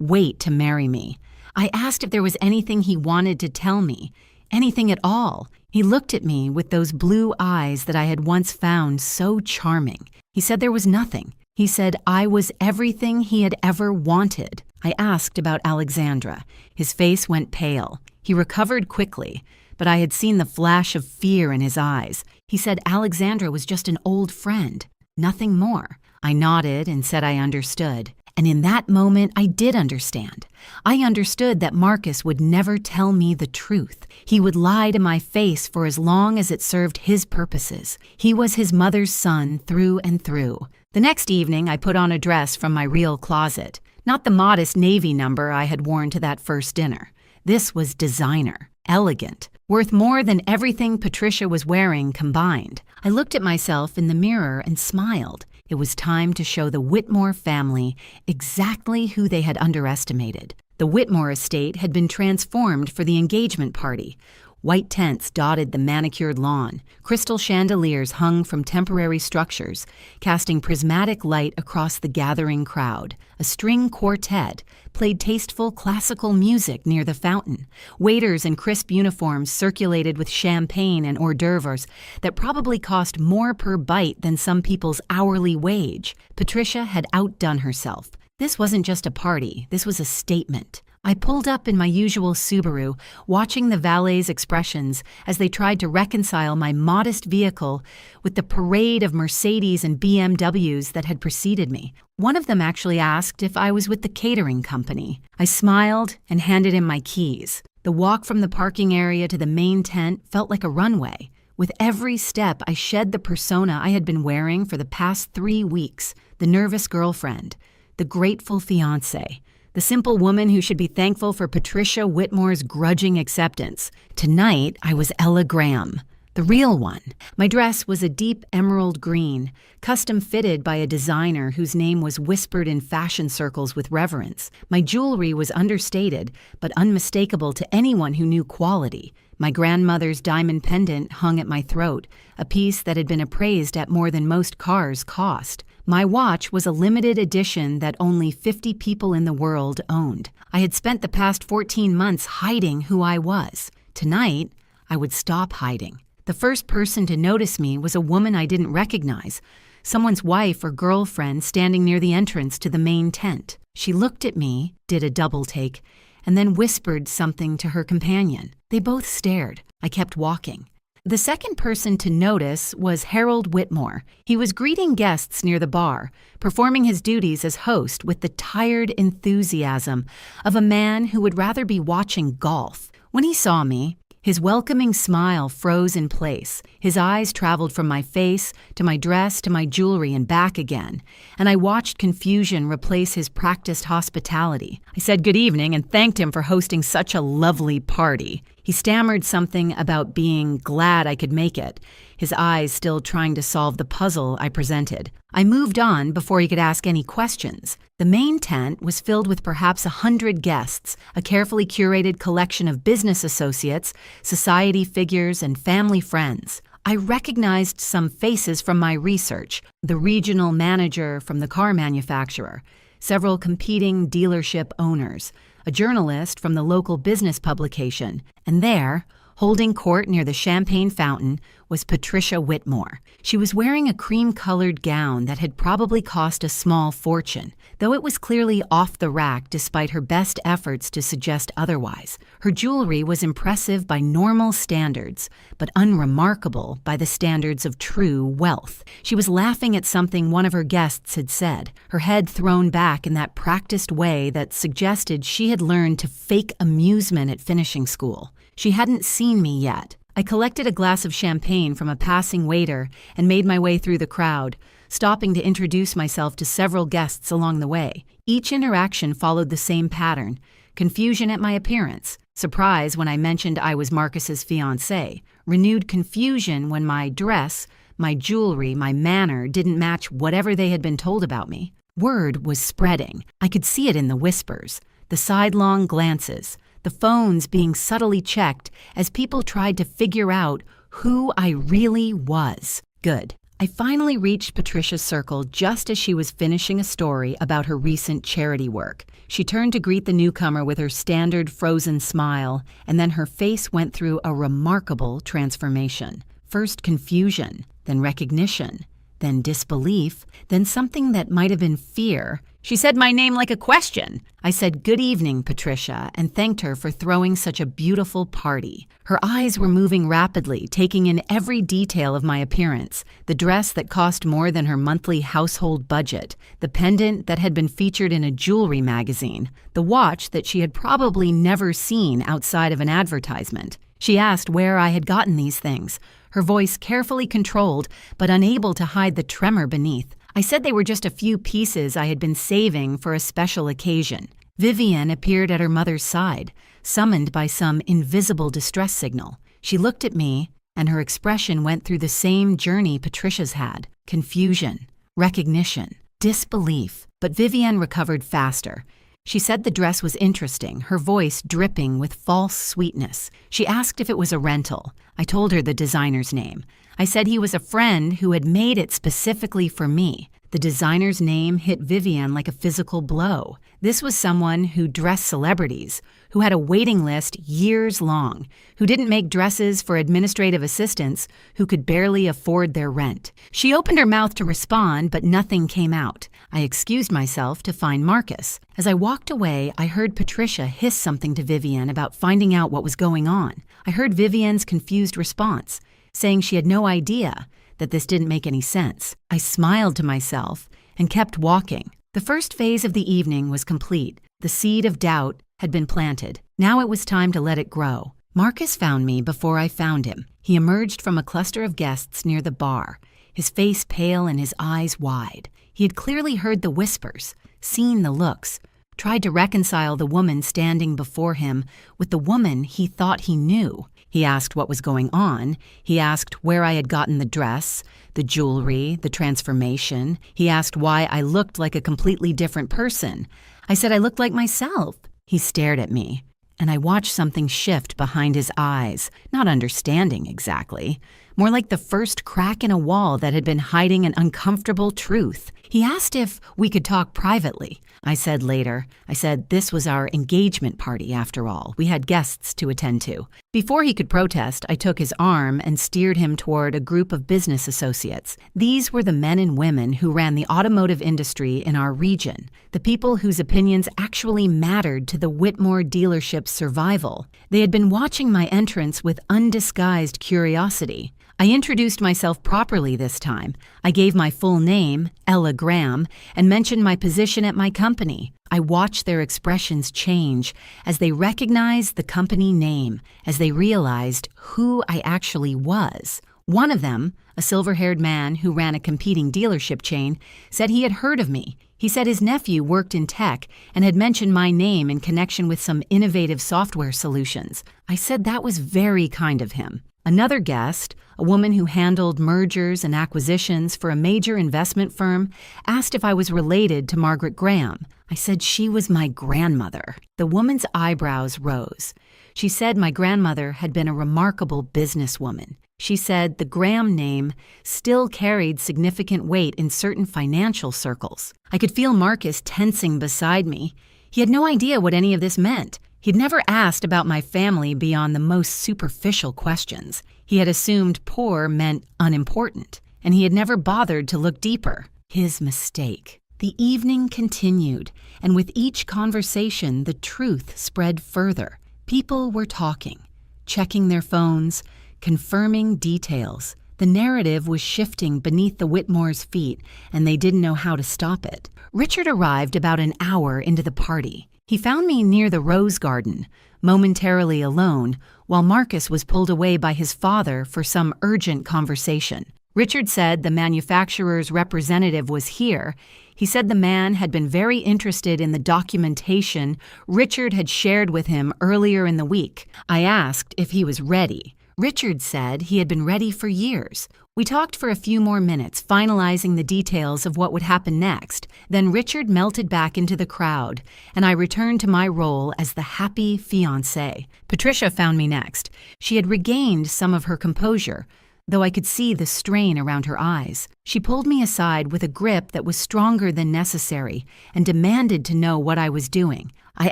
S1: wait to marry me. I asked if there was anything he wanted to tell me, anything at all. He looked at me with those blue eyes that I had once found so charming. He said there was nothing. He said I was everything he had ever wanted. I asked about Alexandra. His face went pale. He recovered quickly, but I had seen the flash of fear in his eyes. He said Alexandra was just an old friend, nothing more. I nodded and said I understood. And in that moment, I did understand. I understood that Marcus would never tell me the truth. He would lie to my face for as long as it served his purposes. He was his mother's son through and through. The next evening, I put on a dress from my real closet. Not the modest navy number I had worn to that first dinner. This was designer, elegant, worth more than everything Patricia was wearing combined. I looked at myself in the mirror and smiled. It was time to show the Whitmore family exactly who they had underestimated. The Whitmore estate had been transformed for the engagement party. White tents dotted the manicured lawn. Crystal chandeliers hung from temporary structures, casting prismatic light across the gathering crowd. A string quartet played tasteful classical music near the fountain. Waiters in crisp uniforms circulated with champagne and hors d'oeuvres that probably cost more per bite than some people's hourly wage. Patricia had outdone herself. This wasn't just a party, this was a statement. I pulled up in my usual Subaru, watching the valet's expressions as they tried to reconcile my modest vehicle with the parade of Mercedes and BMWs that had preceded me. One of them actually asked if I was with the catering company. I smiled and handed him my keys. The walk from the parking area to the main tent felt like a runway. With every step, I shed the persona I had been wearing for the past 3 weeks, the nervous girlfriend, the grateful fiancé, the simple woman who should be thankful for Patricia Whitmore's grudging acceptance. Tonight, I was Ella Graham, the real one. My dress was a deep emerald green, custom fitted by a designer whose name was whispered in fashion circles with reverence. My jewelry was understated, but unmistakable to anyone who knew quality. My grandmother's diamond pendant hung at my throat, a piece that had been appraised at more than most cars cost. My watch was a limited edition that only 50 people in the world owned. I had spent the past 14 months hiding who I was. Tonight, I would stop hiding. The first person to notice me was a woman I didn't recognize, someone's wife or girlfriend standing near the entrance to the main tent. She looked at me, did a double take, and then whispered something to her companion. They both stared. I kept walking. The second person to notice was Harold Whitmore. He was greeting guests near the bar, performing his duties as host with the tired enthusiasm of a man who would rather be watching golf. When he saw me, his welcoming smile froze in place. His eyes traveled from my face to my dress to my jewelry and back again, and I watched confusion replace his practiced hospitality. I said good evening and thanked him for hosting such a lovely party. He stammered something about being glad I could make it, his eyes still trying to solve the puzzle I presented. I moved on before he could ask any questions. The main tent was filled with perhaps 100 guests, a carefully curated collection of business associates, society figures, and family friends. I recognized some faces from my research, the regional manager from the car manufacturer, several competing dealership owners, a journalist from the local business publication, and there, holding court near the champagne fountain, was Patricia Whitmore. She was wearing a cream-colored gown that had probably cost a small fortune, though it was clearly off the rack despite her best efforts to suggest otherwise. Her jewelry was impressive by normal standards, but unremarkable by the standards of true wealth. She was laughing at something one of her guests had said, her head thrown back in that practiced way that suggested she had learned to fake amusement at finishing school. She hadn't seen me yet. I collected a glass of champagne from a passing waiter and made my way through the crowd, stopping to introduce myself to several guests along the way. Each interaction followed the same pattern: confusion at my appearance, surprise when I mentioned I was Marcus's fiancé, renewed confusion when my dress, my jewelry, my manner didn't match whatever they had been told about me. Word was spreading. I could see it in the whispers, the sidelong glances, the phones being subtly checked as people tried to figure out who I really was. Good. I finally reached Patricia's circle just as she was finishing a story about her recent charity work. She turned to greet the newcomer with her standard frozen smile, and then her face went through a remarkable transformation. First confusion, then recognition, then disbelief, then something that might have been fear. She said my name like a question. I said, "Good evening, Patricia," and thanked her for throwing such a beautiful party. Her eyes were moving rapidly, taking in every detail of my appearance: the dress that cost more than her monthly household budget, the pendant that had been featured in a jewelry magazine, the watch that she had probably never seen outside of an advertisement. She asked where I had gotten these things, her voice carefully controlled but unable to hide the tremor beneath. I said they were just a few pieces I had been saving for a special occasion. Vivian appeared at her mother's side, summoned by some invisible distress signal. She looked at me, and her expression went through the same journey Patricia's had: confusion, recognition, disbelief. But Vivian recovered faster. She said the dress was interesting, her voice dripping with false sweetness. She asked if it was a rental. I told her the designer's name. I said he was a friend who had made it specifically for me. The designer's name hit Vivian like a physical blow. This was someone who dressed celebrities, who had a waiting list years long, who didn't make dresses for administrative assistants who could barely afford their rent. She opened her mouth to respond, but nothing came out. I excused myself to find Marcus. As I walked away, I heard Patricia hiss something to Vivian about finding out what was going on. I heard Vivian's confused response, saying she had no idea, that this didn't make any sense. I smiled to myself and kept walking. The first phase of the evening was complete. The seed of doubt had been planted. Now it was time to let it grow. Marcus found me before I found him. He emerged from a cluster of guests near the bar, his face pale and his eyes wide. He had clearly heard the whispers, seen the looks, tried to reconcile the woman standing before him with the woman he thought he knew. He asked what was going on. He asked where I had gotten the dress, the jewelry, the transformation. He asked why I looked like a completely different person. I said I looked like myself. He stared at me, and I watched something shift behind his eyes, not understanding exactly. More like the first crack in a wall that had been hiding an uncomfortable truth. He asked if we could talk privately. I said later. I said this was our engagement party after all. We had guests to attend to. Before he could protest, I took his arm and steered him toward a group of business associates. These were the men and women who ran the automotive industry in our region, the people whose opinions actually mattered to the Whitmore dealership's survival. They had been watching my entrance with undisguised curiosity. I introduced myself properly this time. I gave my full name, Ella Graham, and mentioned my position at my company. I watched their expressions change as they recognized the company name, as they realized who I actually was. One of them, a silver-haired man who ran a competing dealership chain, said he had heard of me. He said his nephew worked in tech and had mentioned my name in connection with some innovative software solutions. I said that was very kind of him. Another guest, a woman who handled mergers and acquisitions for a major investment firm, asked if I was related to Margaret Graham. I said she was my grandmother. The woman's eyebrows rose. She said my grandmother had been a remarkable businesswoman. She said the Graham name still carried significant weight in certain financial circles. I could feel Marcus tensing beside me. He had no idea what any of this meant. He'd never asked about my family beyond the most superficial questions. He had assumed poor meant unimportant, and he had never bothered to look deeper. His mistake. The evening continued, and with each conversation, the truth spread further. People were talking, checking their phones, confirming details. The narrative was shifting beneath the Whitmores' feet, and they didn't know how to stop it. Richard arrived about an hour into the party. He found me near the rose garden, momentarily alone, while Marcus was pulled away by his father for some urgent conversation. Richard said the manufacturer's representative was here. He said the man had been very interested in the documentation Richard had shared with him earlier in the week. I asked if he was ready. Richard said he had been ready for years. We talked for a few more minutes, finalizing the details of what would happen next. Then Richard melted back into the crowd, and I returned to my role as the happy fiancé. Patricia found me next. She had regained some of her composure, though I could see the strain around her eyes. She pulled me aside with a grip that was stronger than necessary and demanded to know what I was doing. I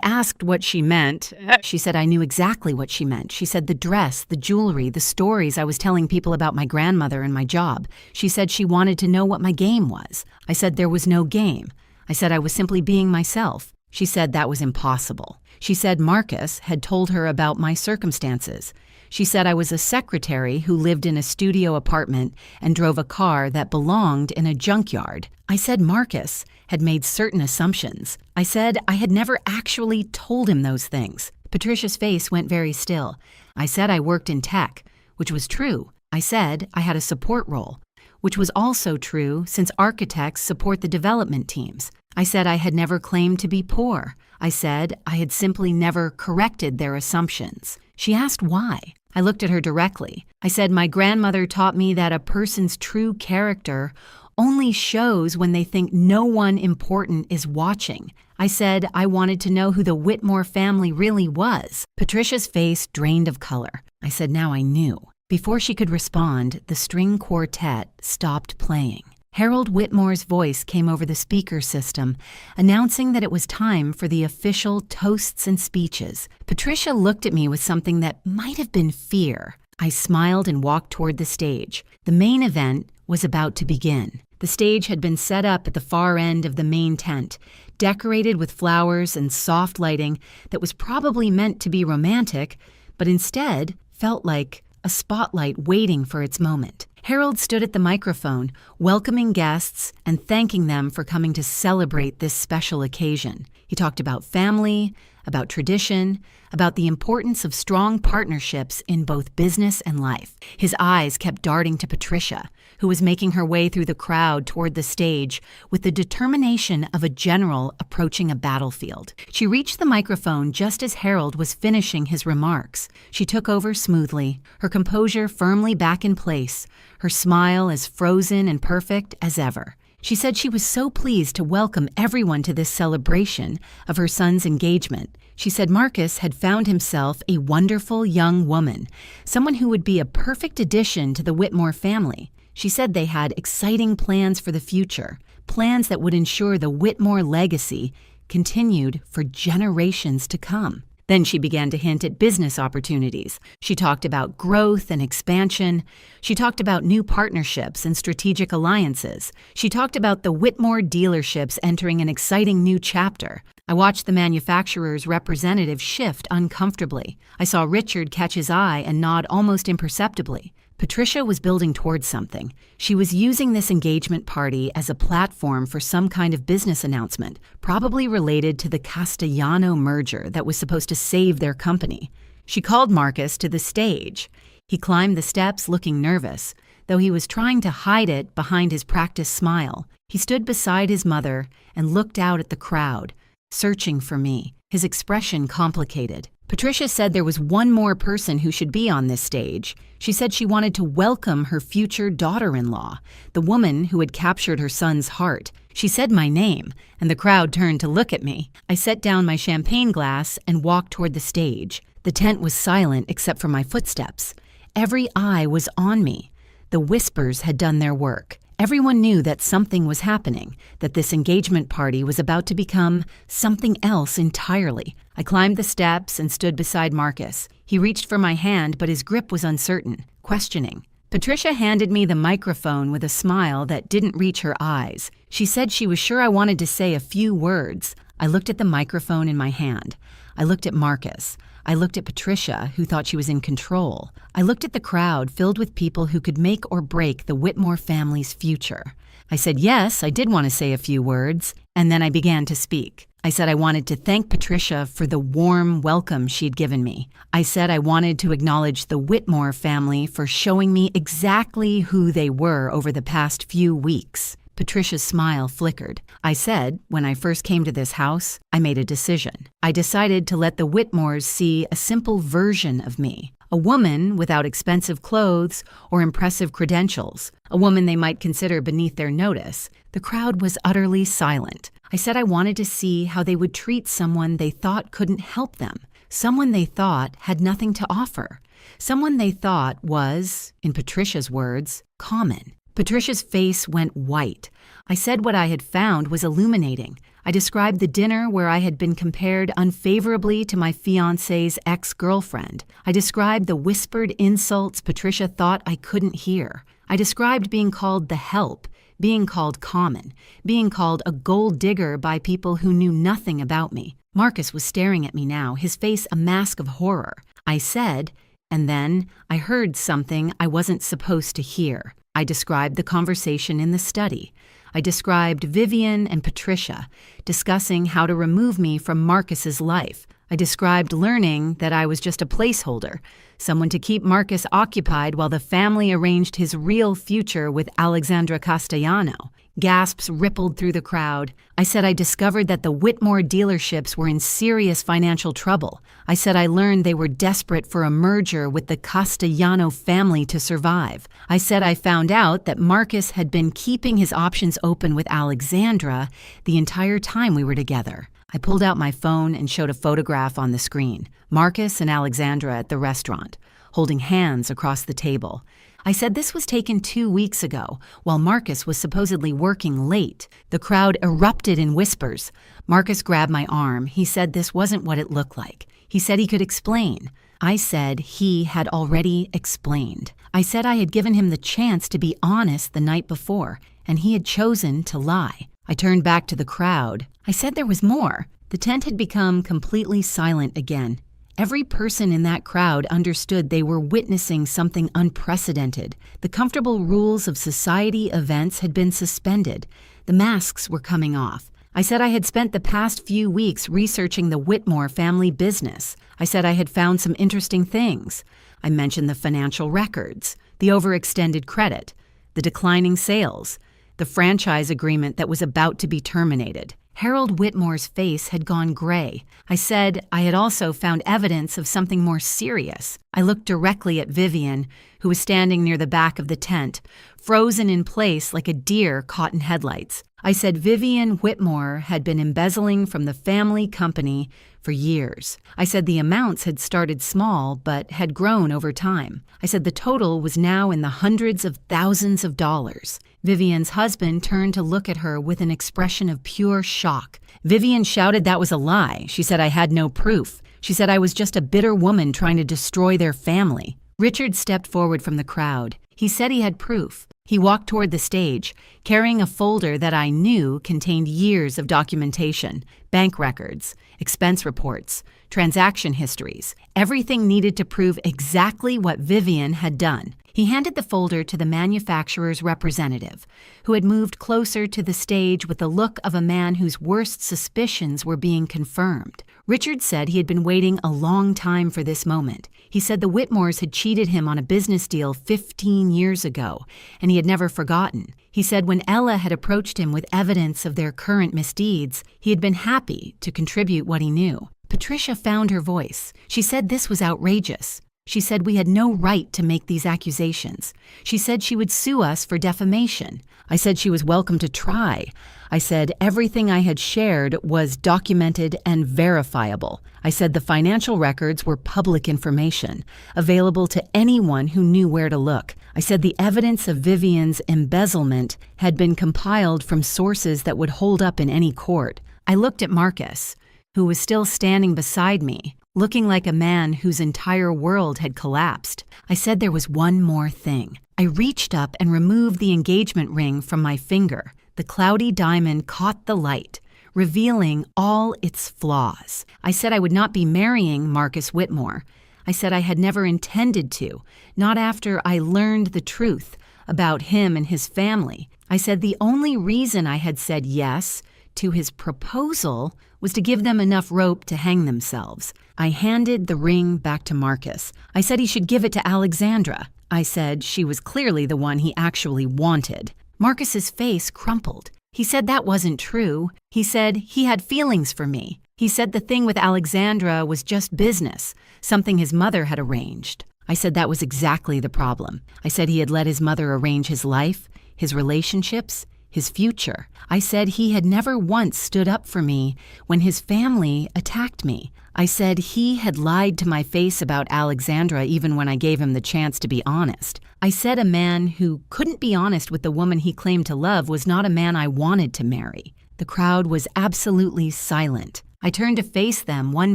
S1: asked what she meant. She said I knew exactly what she meant. She said the dress, the jewelry, the stories I was telling people about my grandmother and my job. She said she wanted to know what my game was. I said there was no game. I said I was simply being myself. She said that was impossible. She said Marcus had told her about my circumstances. She said I was a secretary who lived in a studio apartment and drove a car that belonged in a junkyard. I said Marcus had made certain assumptions. I said I had never actually told him those things. Patricia's face went very still. I said I worked in tech, which was true. I said I had a support role, which was also true since architects support the development teams. I said I had never claimed to be poor. I said I had simply never corrected their assumptions. She asked why. I looked at her directly. I said my grandmother taught me that a person's true character only shows when they think no one important is watching. I said I wanted to know who the Whitmore family really was. Patricia's face drained of color. I said now I knew. Before she could respond, the string quartet stopped playing. Harold Whitmore's voice came over the speaker system, announcing that it was time for the official toasts and speeches. Patricia looked at me with something that might have been fear. I smiled and walked toward the stage. The main event was about to begin. The stage had been set up at the far end of the main tent, decorated with flowers and soft lighting that was probably meant to be romantic, but instead felt like a spotlight waiting for its moment. Harold stood at the microphone, welcoming guests and thanking them for coming to celebrate this special occasion. He talked about family, about tradition, about the importance of strong partnerships in both business and life. His eyes kept darting to Patricia, who was making her way through the crowd toward the stage with the determination of a general approaching a battlefield. She reached the microphone just as Harold was finishing his remarks. She took over smoothly, her composure firmly back in place, her smile as frozen and perfect as ever. She said she was so pleased to welcome everyone to this celebration of her son's engagement. She said Marcus had found himself a wonderful young woman, someone who would be a perfect addition to the Whitmore family. She said they had exciting plans for the future, plans that would ensure the Whitmore legacy continued for generations to come. Then she began to hint at business opportunities. She talked about growth and expansion. She talked about new partnerships and strategic alliances. She talked about the Whitmore dealerships entering an exciting new chapter. I watched the manufacturer's representative shift uncomfortably. I saw Richard catch his eye and nod almost imperceptibly. Patricia was building towards something. She was using this engagement party as a platform for some kind of business announcement, probably related to the Castayano merger that was supposed to save their company. She called Marcus to the stage. He climbed the steps looking nervous, though he was trying to hide it behind his practiced smile. He stood beside his mother and looked out at the crowd, searching for me, his expression complicated. Patricia said there was one more person who should be on this stage. She said she wanted to welcome her future daughter-in-law, the woman who had captured her son's heart. She said my name, and the crowd turned to look at me. I set down my champagne glass and walked toward the stage. The tent was silent except for my footsteps. Every eye was on me. The whispers had done their work. Everyone knew that something was happening, that this engagement party was about to become something else entirely. I climbed the steps and stood beside Marcus. He reached for my hand, but his grip was uncertain, questioning. Patricia handed me the microphone with a smile that didn't reach her eyes. She said she was sure I wanted to say a few words. I looked at the microphone in my hand. I looked at Marcus. I looked at Patricia, who thought she was in control. I looked at the crowd filled with people who could make or break the Whitmore family's future. I said, yes, I did want to say a few words, and then I began to speak. I said I wanted to thank Patricia for the warm welcome she'd given me. I said I wanted to acknowledge the Whitmore family for showing me exactly who they were over the past few weeks. Patricia's smile flickered. I said, when I first came to this house, I made a decision. I decided to let the Whitmores see a simple version of me, a woman without expensive clothes or impressive credentials, a woman they might consider beneath their notice. The crowd was utterly silent. I said I wanted to see how they would treat someone they thought couldn't help them, someone they thought had nothing to offer, someone they thought was, in Patricia's words, common. Patricia's face went white. I said what I had found was illuminating. I described the dinner where I had been compared unfavorably to my fiancé's ex-girlfriend. I described the whispered insults Patricia thought I couldn't hear. I described being called the help, being called common, being called a gold digger by people who knew nothing about me. Marcus was staring at me now, his face a mask of horror. I said, and then I heard something I wasn't supposed to hear. I described the conversation in the study. I described Vivian and Patricia discussing how to remove me from Marcus's life. I described learning that I was just a placeholder, someone to keep Marcus occupied while the family arranged his real future with Alexandra Castayano. Gasps rippled through the crowd. I said I discovered that the Whitmore dealerships were in serious financial trouble. I said I learned they were desperate for a merger with the Castayano family to survive. I said I found out that Marcus had been keeping his options open with Alexandra the entire time we were together. I pulled out my phone and showed a photograph on the screen. Marcus and Alexandra at the restaurant, holding hands across the table. I said this was taken 2 weeks ago, while Marcus was supposedly working late. The crowd erupted in whispers. Marcus grabbed my arm. He said this wasn't what it looked like. He said he could explain. I said he had already explained. I said I had given him the chance to be honest the night before, and he had chosen to lie. I turned back to the crowd. I said there was more. The tent had become completely silent again. Every person in that crowd understood they were witnessing something unprecedented. The comfortable rules of society events had been suspended. The masks were coming off. I said I had spent the past few weeks researching the Whitmore family business. I said I had found some interesting things. I mentioned the financial records, the overextended credit, the declining sales, the franchise agreement that was about to be terminated. Harold Whitmore's face had gone gray. I said I had also found evidence of something more serious. I looked directly at Vivian, who was standing near the back of the tent, frozen in place like a deer caught in headlights. I said Vivian Whitmore had been embezzling from the family company for years. I said the amounts had started small but had grown over time. I said the total was now in the hundreds of thousands of dollars. Vivian's husband turned to look at her with an expression of pure shock. Vivian shouted that was a lie. She said I had no proof. She said I was just a bitter woman trying to destroy their family. Richard stepped forward from the crowd. He said he had proof. He walked toward the stage, carrying a folder that I knew contained years of documentation, bank records, expense reports, transaction histories, everything needed to prove exactly what Vivian had done. He handed the folder to the manufacturer's representative, who had moved closer to the stage with the look of a man whose worst suspicions were being confirmed. Richard said he had been waiting a long time for this moment. He said the Whitmores had cheated him on a business deal 15 years ago, and he had never forgotten. He said when Ella had approached him with evidence of their current misdeeds, he had been happy to contribute what he knew. Patricia found her voice. She said this was outrageous. She said we had no right to make these accusations. She said she would sue us for defamation. I said she was welcome to try. I said everything I had shared was documented and verifiable. I said the financial records were public information, available to anyone who knew where to look. I said the evidence of Vivian's embezzlement had been compiled from sources that would hold up in any court. I looked at Marcus, who was still standing beside me, looking like a man whose entire world had collapsed. I said there was one more thing. I reached up and removed the engagement ring from my finger. The cloudy diamond caught the light, revealing all its flaws. I said I would not be marrying Marcus Whitmore. I said I had never intended to, not after I learned the truth about him and his family. I said the only reason I had said yes to his proposal was to give them enough rope to hang themselves. I handed the ring back to Marcus. I said he should give it to Alexandra. I said she was clearly the one he actually wanted. Marcus's face crumpled. He said that wasn't true. He said he had feelings for me. He said the thing with Alexandra was just business, something his mother had arranged. I said that was exactly the problem. I said he had let his mother arrange his life, his relationships, his future. I said he had never once stood up for me when his family attacked me. I said he had lied to my face about Alexandra even when I gave him the chance to be honest. I said a man who couldn't be honest with the woman he claimed to love was not a man I wanted to marry. The crowd was absolutely silent. I turned to face them one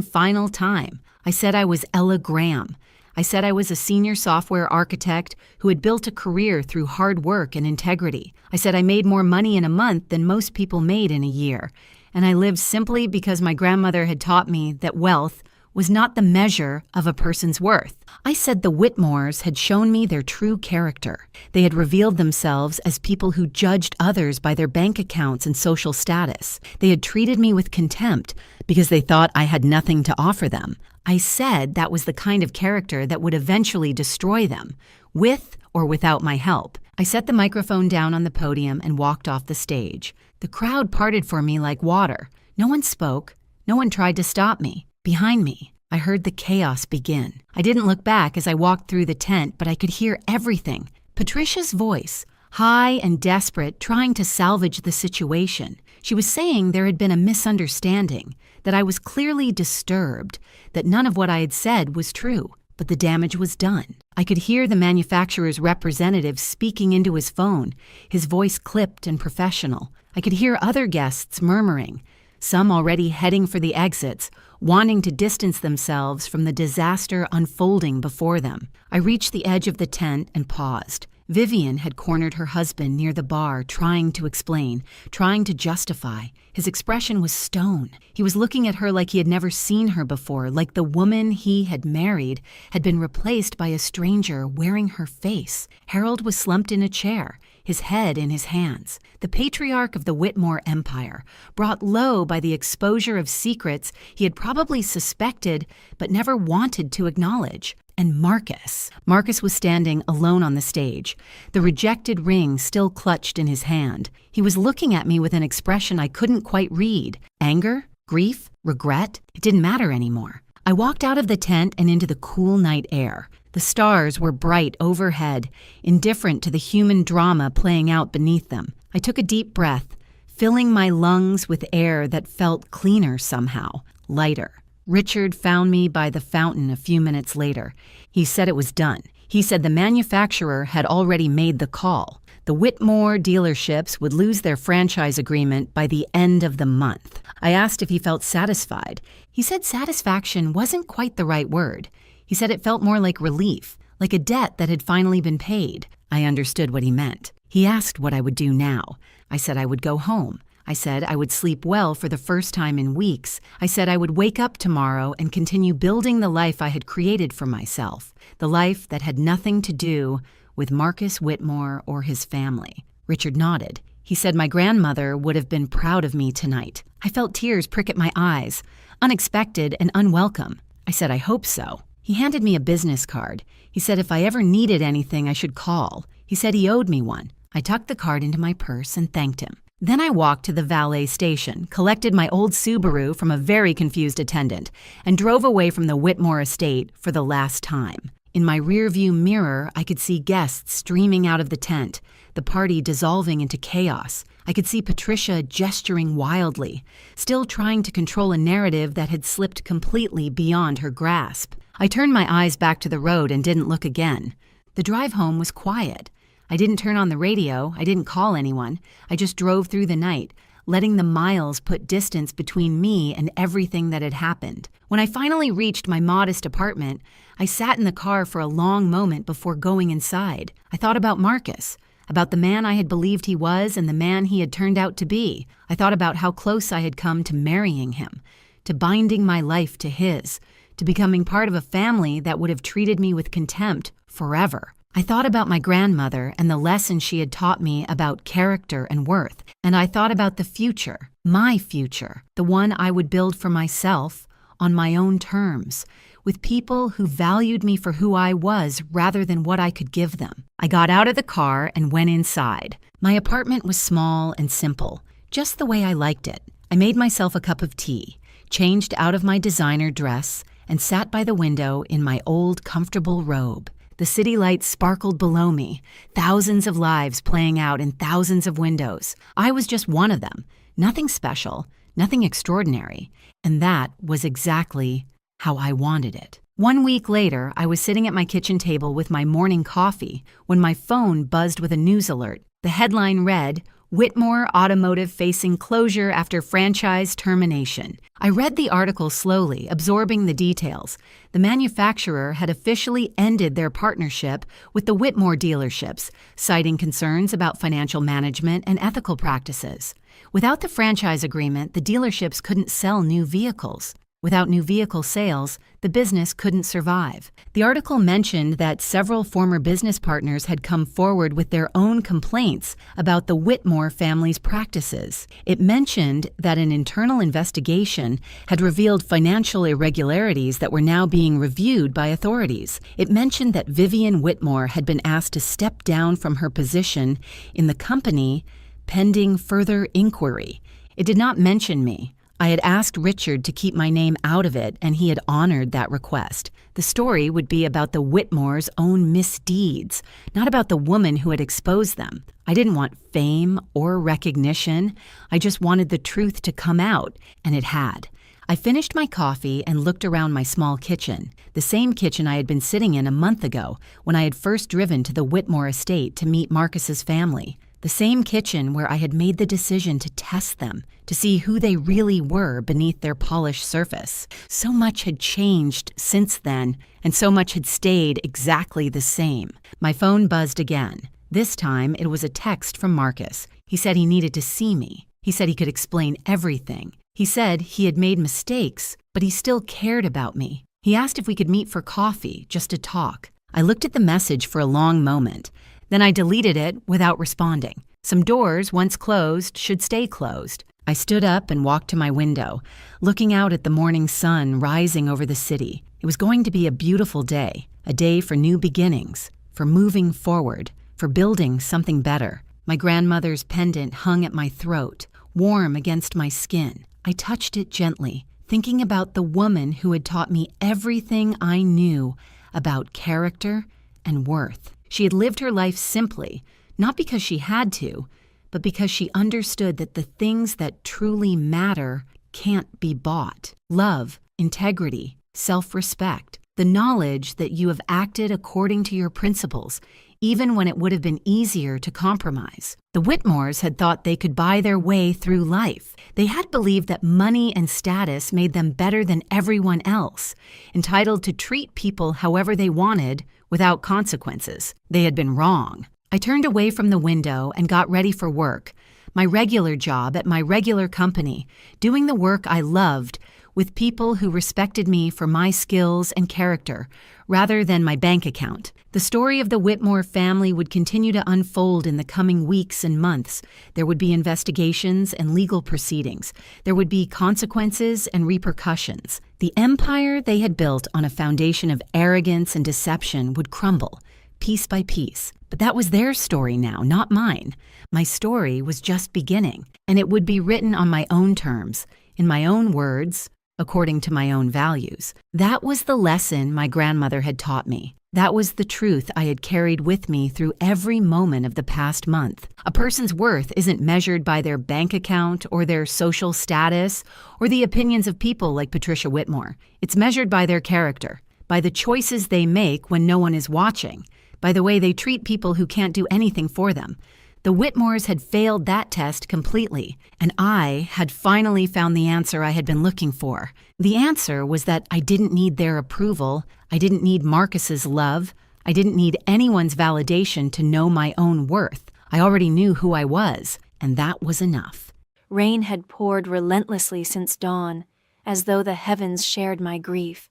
S1: final time. I said I was Ella Graham. I said I was a senior software architect who had built a career through hard work and integrity. I said I made more money in a month than most people made in a year. And I lived simply because my grandmother had taught me that wealth was not the measure of a person's worth. I said the Whitmores had shown me their true character. They had revealed themselves as people who judged others by their bank accounts and social status. They had treated me with contempt because they thought I had nothing to offer them. I said that was the kind of character that would eventually destroy them, with or without my help. I set the microphone down on the podium and walked off the stage. The crowd parted for me like water. No one spoke. No one tried to stop me. Behind me, I heard the chaos begin. I didn't look back as I walked through the tent, but I could hear everything. Patricia's voice, high and desperate, trying to salvage the situation. She was saying there had been a misunderstanding, that I was clearly disturbed, that none of what I had said was true, but the damage was done. I could hear the manufacturer's representative speaking into his phone, his voice clipped and professional. I could hear other guests murmuring, some already heading for the exits, wanting to distance themselves from the disaster unfolding before them. I reached the edge of the tent and paused. Vivian had cornered her husband near the bar, trying to explain, trying to justify. His expression was stone. He was looking at her like he had never seen her before, like the woman he had married had been replaced by a stranger wearing her face. Harold was slumped in a chair, his head in his hands. The patriarch of the Whitmore empire, brought low by the exposure of secrets he had probably suspected but never wanted to acknowledge. And Marcus. Marcus was standing alone on the stage, the rejected ring still clutched in his hand. He was looking at me with an expression I couldn't quite read. Anger? Grief? Regret? It didn't matter anymore. I walked out of the tent and into the cool night air. The stars were bright overhead, indifferent to the human drama playing out beneath them. I took a deep breath, filling my lungs with air that felt cleaner somehow, lighter. Richard found me by the fountain a few minutes later. He said it was done. He said the manufacturer had already made the call. The Whitmore dealerships would lose their franchise agreement by the end of the month. I asked if he felt satisfied. He said satisfaction wasn't quite the right word. He said it felt more like relief, like a debt that had finally been paid. I understood what he meant. He asked what I would do now. I said I would go home. I said I would sleep well for the first time in weeks. I said I would wake up tomorrow and continue building the life I had created for myself, the life that had nothing to do with Marcus Whitmore or his family. Richard nodded. He said my grandmother would have been proud of me tonight. I felt tears prick at my eyes, unexpected and unwelcome. I said I hope so. He handed me a business card. He said if I ever needed anything, I should call. He said he owed me one. I tucked the card into my purse and thanked him. Then I walked to the valet station, collected my old Subaru from a very confused attendant, and drove away from the Whitmore estate for the last time. In my rearview mirror, I could see guests streaming out of the tent, the party dissolving into chaos. I could see Patricia gesturing wildly, still trying to control a narrative that had slipped completely beyond her grasp. I turned my eyes back to the road and didn't look again. The drive home was quiet. I didn't turn on the radio, I didn't call anyone. I just drove through the night, letting the miles put distance between me and everything that had happened. When I finally reached my modest apartment, I sat in the car for a long moment before going inside. I thought about Marcus, about the man I had believed he was and the man he had turned out to be. I thought about how close I had come to marrying him, to binding my life to his, to becoming part of a family that would have treated me with contempt forever. I thought about my grandmother and the lesson she had taught me about character and worth, and I thought about the future, my future, the one I would build for myself, on my own terms, with people who valued me for who I was rather than what I could give them. I got out of the car and went inside. My apartment was small and simple, just the way I liked it. I made myself a cup of tea, changed out of my designer dress, and sat by the window in my old comfortable robe. The city lights sparkled below me, thousands of lives playing out in thousands of windows. I was just one of them, nothing special, nothing extraordinary, and that was exactly how I wanted it. 1 week later, I was sitting at my kitchen table with my morning coffee when my phone buzzed with a news alert. The headline read, Whitmore Automotive facing closure after franchise termination. I read the article slowly, absorbing the details. The manufacturer had officially ended their partnership with the Whitmore dealerships, citing concerns about financial management and ethical practices. Without the franchise agreement, the dealerships couldn't sell new vehicles. Without new vehicle sales, the business couldn't survive. The article mentioned that several former business partners had come forward with their own complaints about the Whitmore family's practices. It mentioned that an internal investigation had revealed financial irregularities that were now being reviewed by authorities. It mentioned that Vivian Whitmore had been asked to step down from her position in the company pending further inquiry. It did not mention me. I had asked Richard to keep my name out of it, and he had honored that request. The story would be about the Whitmores' own misdeeds, not about the woman who had exposed them. I didn't want fame or recognition. I just wanted the truth to come out, and it had. I finished my coffee and looked around my small kitchen, the same kitchen I had been sitting in a month ago when I had first driven to the Whitmore estate to meet Marcus's family. The same kitchen where I had made the decision to test them, to see who they really were beneath their polished surface. So much had changed since then, and so much had stayed exactly the same. My phone buzzed again. This time, it was a text from Marcus. He said he needed to see me. He said he could explain everything. He said he had made mistakes, but he still cared about me. He asked if we could meet for coffee, just to talk. I looked at the message for a long moment. Then I deleted it without responding. Some doors, once closed, should stay closed. I stood up and walked to my window, looking out at the morning sun rising over the city. It was going to be a beautiful day, a day for new beginnings, for moving forward, for building something better. My grandmother's pendant hung at my throat, warm against my skin. I touched it gently, thinking about the woman who had taught me everything I knew about character and worth. She had lived her life simply, not because she had to, but because she understood that the things that truly matter can't be bought. Love, integrity, self-respect, the knowledge that you have acted according to your principles, even when it would have been easier to compromise. The Whitmores had thought they could buy their way through life. They had believed that money and status made them better than everyone else, entitled to treat people however they wanted without consequences. They had been wrong. I turned away from the window and got ready for work, my regular job at my regular company, doing the work I loved with people who respected me for my skills and character, rather than my bank account. The story of the Whitmore family would continue to unfold in the coming weeks and months. There would be investigations and legal proceedings. There would be consequences and repercussions. The empire they had built on a foundation of arrogance and deception would crumble, piece by piece. But that was their story now, not mine. My story was just beginning, and it would be written on my own terms, in my own words, according to my own values. That was the lesson my grandmother had taught me. That was the truth I had carried with me through every moment of the past month. A person's worth isn't measured by their bank account or their social status or the opinions of people like Patricia Whitmore. It's measured by their character, by the choices they make when no one is watching, by the way they treat people who can't do anything for them. The Whitmores had failed that test completely, and I had finally found the answer I had been looking for. The answer was that I didn't need their approval, I didn't need Marcus's love, I didn't need anyone's validation to know my own worth. I already knew who I was, and that was enough.
S2: Rain had poured relentlessly since dawn, as though the heavens shared my grief.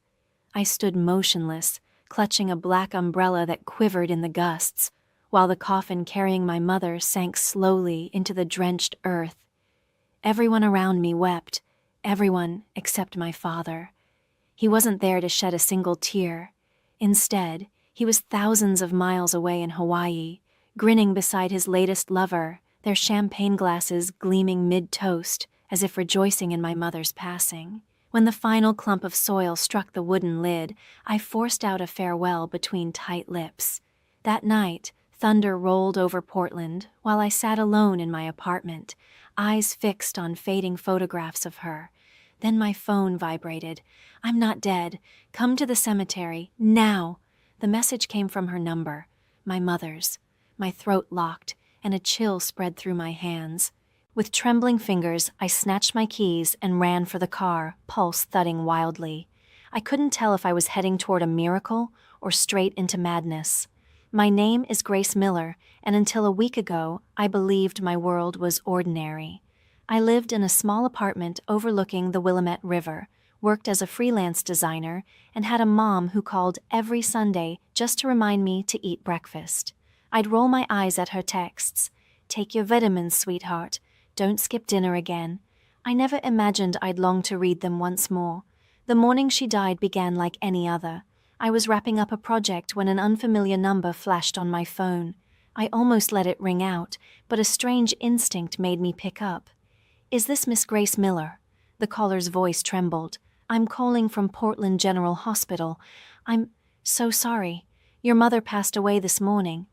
S2: I stood motionless, clutching a black umbrella that quivered in the gusts, while the coffin carrying my mother sank slowly into the drenched earth. Everyone around me wept, everyone except my father. He wasn't there to shed a single tear. Instead, he was thousands of miles away in Hawaii, grinning beside his latest lover, their champagne glasses gleaming mid-toast, as if rejoicing in my mother's passing. When the final clump of soil struck the wooden lid, I forced out a farewell between tight lips. That night, thunder rolled over Portland while I sat alone in my apartment, eyes fixed on fading photographs of her. Then my phone vibrated. "I'm not dead. Come to the cemetery, now." The message came from her number, my mother's. My throat locked, and a chill spread through my hands. With trembling fingers, I snatched my keys and ran for the car, pulse thudding wildly. I couldn't tell if I was heading toward a miracle or straight into madness. My name is Grace Miller, and until a week ago, I believed my world was ordinary. I lived in a small apartment overlooking the Willamette River, worked as a freelance designer, and had a mom who called every Sunday just to remind me to eat breakfast. I'd roll my eyes at her texts. "Take your vitamins, sweetheart. Don't skip dinner again." I never imagined I'd long to read them once more. The morning she died began like any other. I was wrapping up a project when an unfamiliar number flashed on my phone. I almost let it ring out, but a strange instinct made me pick up. "Is this Miss Grace Miller?" The caller's voice trembled. "I'm calling from Portland General Hospital. I'm so sorry. Your mother passed away this morning.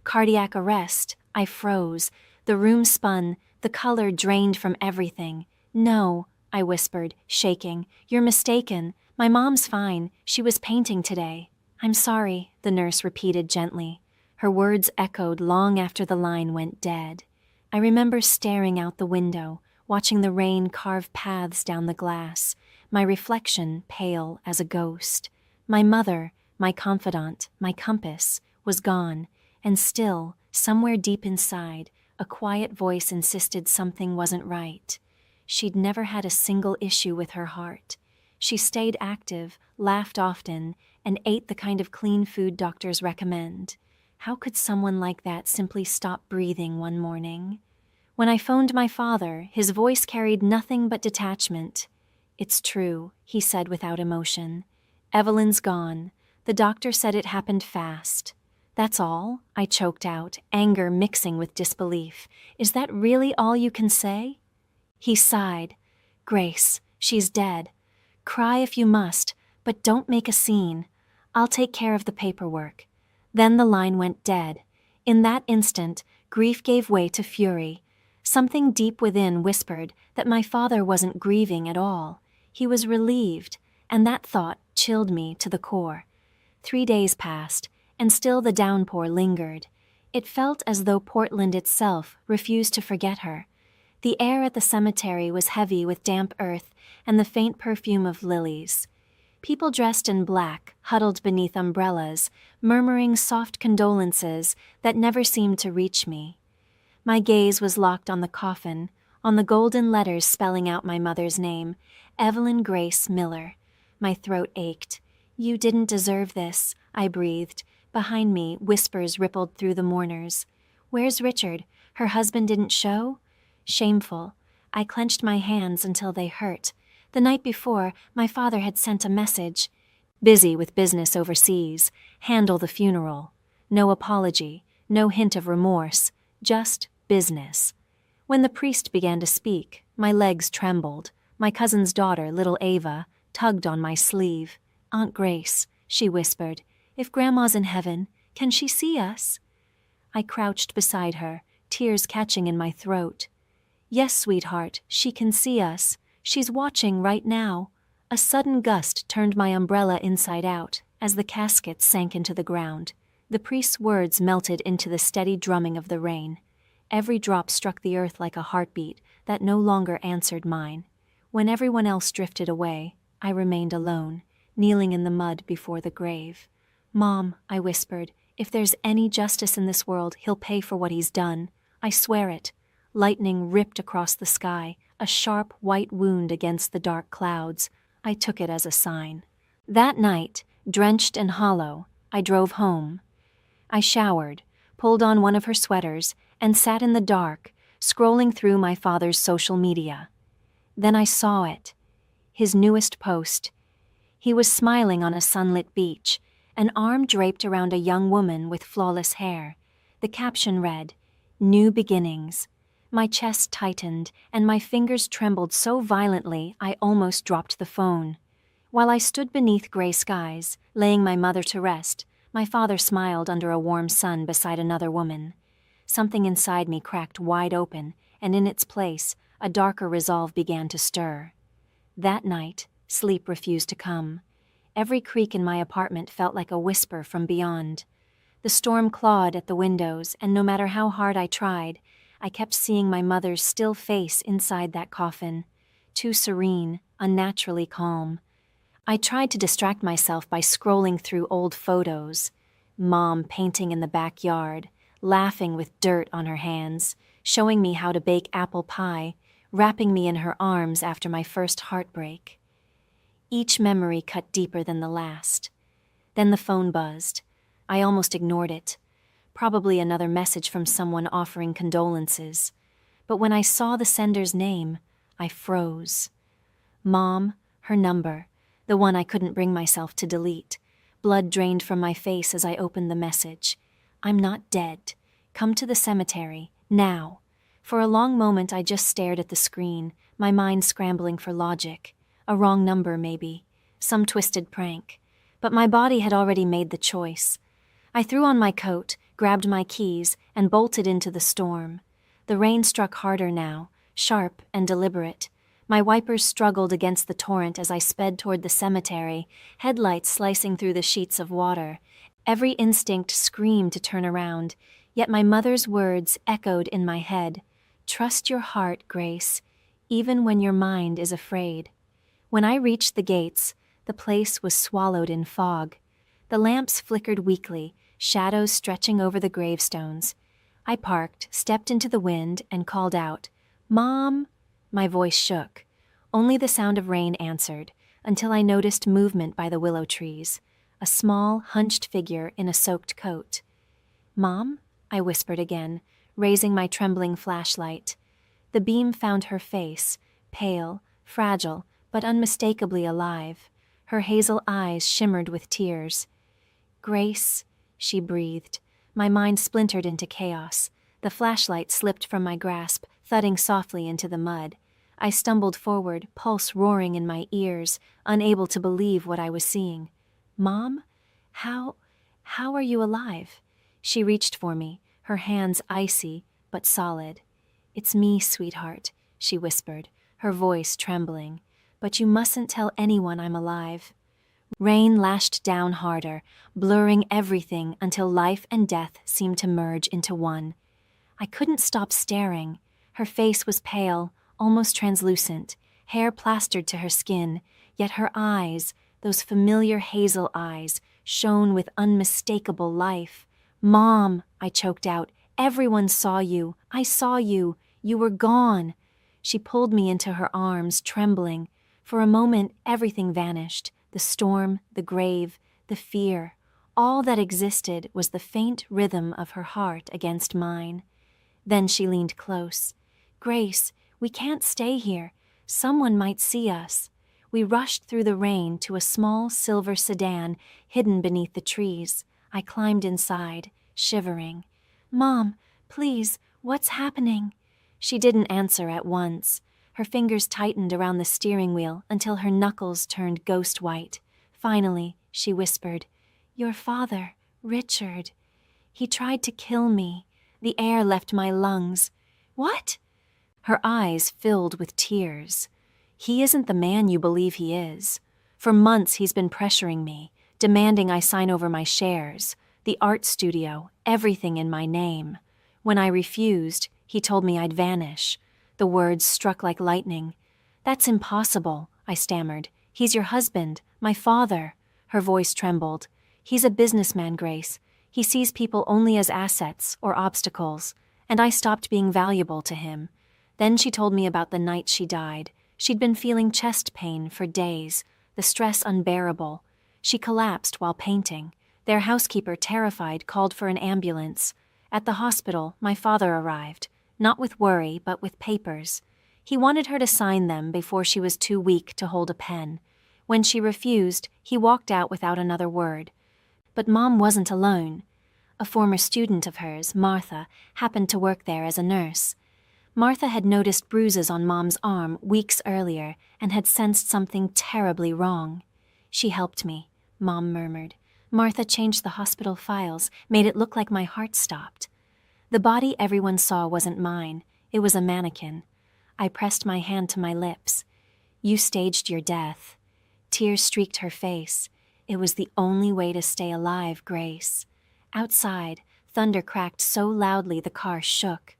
S2: Cardiac arrest." I froze. The room spun. The color drained from everything. "No," I whispered, shaking. "You're mistaken. My mom's fine. She was painting today." "I'm sorry," the nurse repeated gently. Her words echoed long after the line went dead. I remember staring out the window, watching the rain carve paths down the glass, my reflection pale as a ghost. My mother, my confidant, my compass, was gone, and still, somewhere deep inside, a quiet voice insisted something wasn't right. She'd never had a single issue with her heart. She stayed active, laughed often, and ate the kind of clean food doctors recommend. How could someone like that simply stop breathing one morning? When I phoned my father, his voice carried nothing but detachment. "It's true," he said without emotion. "Evelyn's gone. The doctor said it happened fast." "That's all?" I choked out, anger mixing with disbelief. "Is that really all you can say?" He sighed. "Grace, she's dead. Cry if you must, but don't make a scene. I'll take care of the paperwork." Then the line went dead. In that instant, grief gave way to fury. Something deep within whispered that my father wasn't grieving at all. He was relieved, and that thought chilled me to the core. 3 days passed, and still the downpour lingered. It felt as though Portland itself refused to forget her. The air at the cemetery was heavy with damp earth and the faint perfume of lilies. People dressed in black huddled beneath umbrellas, murmuring soft condolences that never seemed to reach me. My gaze was locked on the coffin, on the golden letters spelling out my mother's name, Evelyn Grace Miller. My throat ached. "You didn't deserve this," I breathed. Behind me, whispers rippled through the mourners. "Where's Richard? Her husband didn't show?" Shameful. I clenched my hands until they hurt. The night before, my father had sent a message. "Busy with business overseas. Handle the funeral." No apology, no hint of remorse, just business. When the priest began to speak, my legs trembled. My cousin's daughter, little Ava, tugged on my sleeve. "Aunt Grace," she whispered, "if Grandma's in heaven, can she see us?" I crouched beside her, tears catching in my throat. "Yes, sweetheart, she can see us. She's watching right now." A sudden gust turned my umbrella inside out as the casket sank into the ground. The priest's words melted into the steady drumming of the rain. Every drop struck the earth like a heartbeat that no longer answered mine. When everyone else drifted away, I remained alone, kneeling in the mud before the grave. "Mom," I whispered, "if there's any justice in this world, he'll pay for what he's done. I swear it." Lightning ripped across the sky, a sharp white wound against the dark clouds. I took it as a sign. That night, drenched and hollow, I drove home. I showered, pulled on one of her sweaters, and sat in the dark, scrolling through my father's social media. Then I saw it. His newest post. He was smiling on a sunlit beach, an arm draped around a young woman with flawless hair. The caption read, "New Beginnings." My chest tightened, and my fingers trembled so violently I almost dropped the phone. While I stood beneath gray skies, laying my mother to rest, my father smiled under a warm sun beside another woman. Something inside me cracked wide open, and in its place, a darker resolve began to stir. That night, sleep refused to come. Every creak in my apartment felt like a whisper from beyond. The storm clawed at the windows, and no matter how hard I tried, I kept seeing my mother's still face inside that coffin, too serene, unnaturally calm. I tried to distract myself by scrolling through old photos. Mom painting in the backyard, laughing with dirt on her hands, showing me how to bake apple pie, wrapping me in her arms after my first heartbreak. Each memory cut deeper than the last. Then the phone buzzed. I almost ignored it. Probably another message from someone offering condolences. But when I saw the sender's name, I froze. Mom, her number, the one I couldn't bring myself to delete. Blood drained from my face as I opened the message. "I'm not dead. Come to the cemetery, now." For a long moment I just stared at the screen, my mind scrambling for logic. A wrong number, maybe. Some twisted prank. But my body had already made the choice. I threw on my coat, grabbed my keys, and bolted into the storm. The rain struck harder now, sharp and deliberate. My wipers struggled against the torrent as I sped toward the cemetery, headlights slicing through the sheets of water. Every instinct screamed to turn around, yet my mother's words echoed in my head. Trust your heart, Grace, even when your mind is afraid. When I reached the gates, the place was swallowed in fog. The lamps flickered weakly, shadows stretching over the gravestones. I parked, stepped into the wind, and called out, "Mom!" My voice shook. Only the sound of rain answered, until I noticed movement by the willow trees. A small, hunched figure in a soaked coat. "Mom?" I whispered again, raising my trembling flashlight. The beam found her face, pale, fragile, but unmistakably alive. Her hazel eyes shimmered with tears. "Grace," she breathed. My mind splintered into chaos. The flashlight slipped from my grasp, thudding softly into the mud. I stumbled forward, pulse roaring in my ears, unable to believe what I was seeing. "Mom? How are you alive?" She reached for me, her hands icy but solid. "It's me, sweetheart," she whispered, her voice trembling. "But you mustn't tell anyone I'm alive." Rain lashed down harder, blurring everything until life and death seemed to merge into one. I couldn't stop staring. Her face was pale, almost translucent, hair plastered to her skin, yet her eyes, those familiar hazel eyes, shone with unmistakable life. "Mom," I choked out, "everyone saw you. I saw you. You were gone." She pulled me into her arms, trembling. For a moment, everything vanished. The storm, the grave, the fear. All that existed was the faint rhythm of her heart against mine. Then she leaned close. "Grace, we can't stay here. Someone might see us." We rushed through the rain to a small silver sedan hidden beneath the trees. I climbed inside, shivering. "Mom, please, what's happening?" She didn't answer at once. Her fingers tightened around the steering wheel until her knuckles turned ghost white. Finally, she whispered, "Your father, Richard. He tried to kill me. The air left my lungs." "What?" Her eyes filled with tears. "He isn't the man you believe he is. For months he's been pressuring me, demanding I sign over my shares, the art studio, everything in my name. When I refused, he told me I'd vanish." The words struck like lightning. "That's impossible," I stammered. "He's your husband, my father." Her voice trembled. "He's a businessman, Grace. He sees people only as assets or obstacles, and I stopped being valuable to him." Then she told me about the night she died. She'd been feeling chest pain for days, the stress unbearable. She collapsed while painting. Their housekeeper, terrified, called for an ambulance. At the hospital, my father arrived, not with worry, but with papers. He wanted her to sign them before she was too weak to hold a pen. When she refused, he walked out without another word. But Mom wasn't alone. A former student of hers, Martha, happened to work there as a nurse. Martha had noticed bruises on Mom's arm weeks earlier and had sensed something terribly wrong. "She helped me," Mom murmured. "Martha changed the hospital files, made it look like my heart stopped." The body everyone saw wasn't mine. It was a mannequin. I pressed my hand to my lips. "You staged your death." Tears streaked her face. "It was the only way to stay alive, Grace." Outside, thunder cracked so loudly the car shook.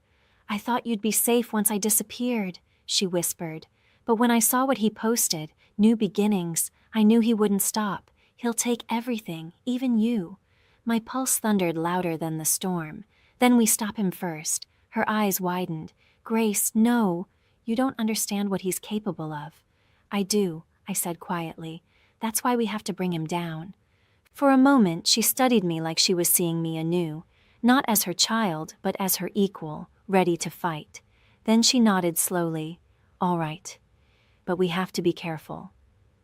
S2: "I thought you'd be safe once I disappeared," she whispered. "But when I saw what he posted, New Beginnings, I knew he wouldn't stop. He'll take everything, even you." My pulse thundered louder than the storm. "Then we stop him first." Her eyes widened. "Grace, no. You don't understand what he's capable of." "I do," I said quietly. "That's why we have to bring him down." For a moment, she studied me like she was seeing me anew, not as her child, but as her equal, ready to fight. Then she nodded slowly. "All right. But we have to be careful.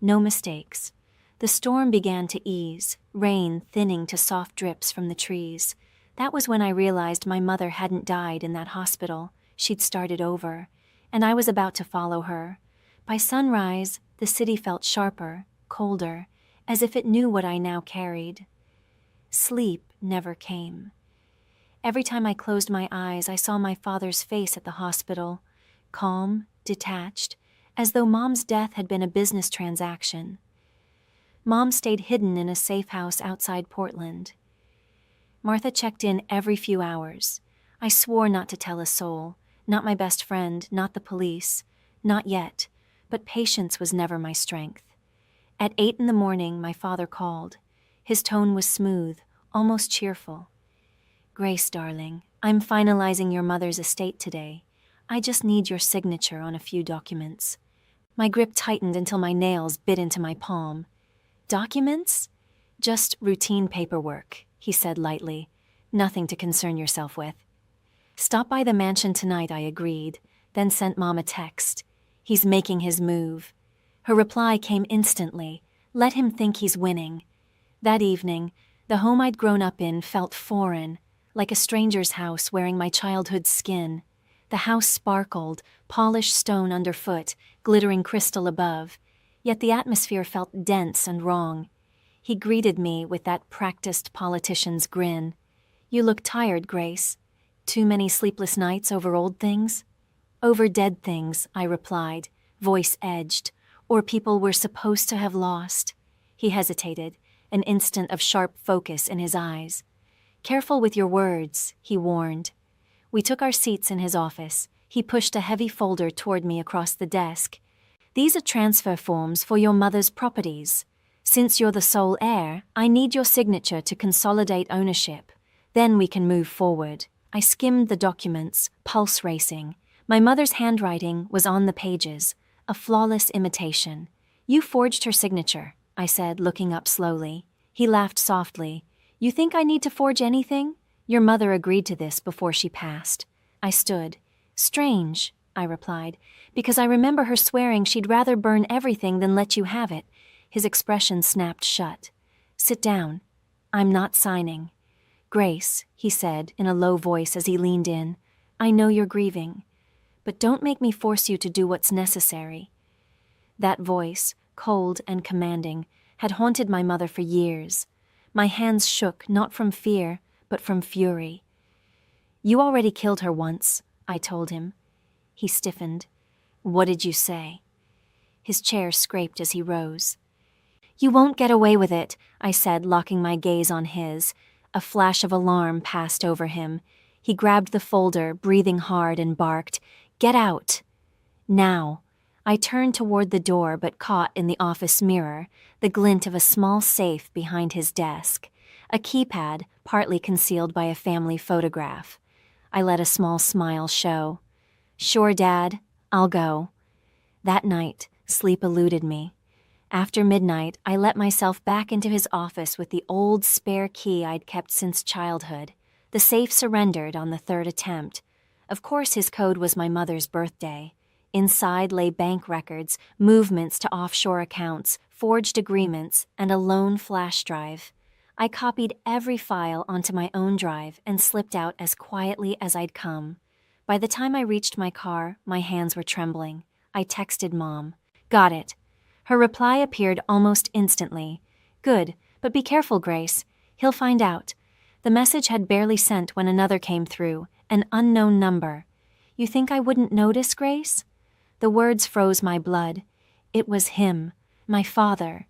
S2: No mistakes." The storm began to ease, rain thinning to soft drips from the trees. That was when I realized my mother hadn't died in that hospital. She'd started over. and I was about to follow her. By sunrise, the city felt sharper, colder, as if it knew what I now carried. Sleep never came. Every time I closed my eyes, I saw my father's face at the hospital, calm, detached, as though Mom's death had been a business transaction. Mom stayed hidden in a safe house outside Portland. Martha checked in every few hours. I swore not to tell a soul, not my best friend, not the police, not yet, but patience was never my strength. At 8 in the morning, my father called. His tone was smooth, almost cheerful. "Grace, darling, I'm finalizing your mother's estate today. I just need your signature on a few documents." My grip tightened until my nails bit into my palm. "Documents?" "Just routine paperwork," he said lightly. "Nothing to concern yourself with." "Stop by the mansion tonight," I agreed, then sent Mom a text. "He's making his move." Her reply came instantly. "Let him think he's winning." That evening, the home I'd grown up in felt foreign, like a stranger's house wearing my childhood's skin. The house sparkled, polished stone underfoot, glittering crystal above, yet the atmosphere felt dense and wrong. He greeted me with that practiced politician's grin. "You look tired, Grace. Too many sleepless nights over old things?" "Over dead things," I replied, voice edged, "or people we're supposed to have lost." He hesitated, an instant of sharp focus in his eyes. "Careful with your words," he warned. We took our seats in his office. He pushed a heavy folder toward me across the desk. "These are transfer forms for your mother's properties. Since you're the sole heir, I need your signature to consolidate ownership. Then we can move forward." I skimmed the documents, pulse racing. My mother's handwriting was on the pages, a flawless imitation. "You forged her signature," I said, looking up slowly. He laughed softly. "You think I need to forge anything? Your mother agreed to this before she passed." I stood. "Strange," I replied, "because I remember her swearing she'd rather burn everything than let you have it." His expression snapped shut. "Sit down. I'm not signing." "Grace," he said in a low voice as he leaned in, "I know you're grieving, but don't make me force you to do what's necessary." That voice, cold and commanding, had haunted my mother for years. My hands shook not from fear, but from fury. "You already killed her once," I told him. He stiffened. "What did you say?" His chair scraped as he rose. "You won't get away with it," I said, locking my gaze on his. A flash of alarm passed over him. He grabbed the folder, breathing hard, and barked, "Get out!" "Now." I turned toward the door but caught in the office mirror the glint of a small safe behind his desk, a keypad partly concealed by a family photograph. I let a small smile show. "Sure, Dad, I'll go." That night, sleep eluded me. After midnight, I let myself back into his office with the old spare key I'd kept since childhood. The safe surrendered on the third attempt. Of course, his code was my mother's birthday. Inside lay bank records, movements to offshore accounts, forged agreements, and a lone flash drive. I copied every file onto my own drive and slipped out as quietly as I'd come. By the time I reached my car, my hands were trembling. I texted Mom. "Got it." Her reply appeared almost instantly. "Good, but be careful, Grace. He'll find out." The message had barely sent when another came through, an unknown number. "You think I wouldn't notice, Grace?" The words froze my blood. It was him, my father.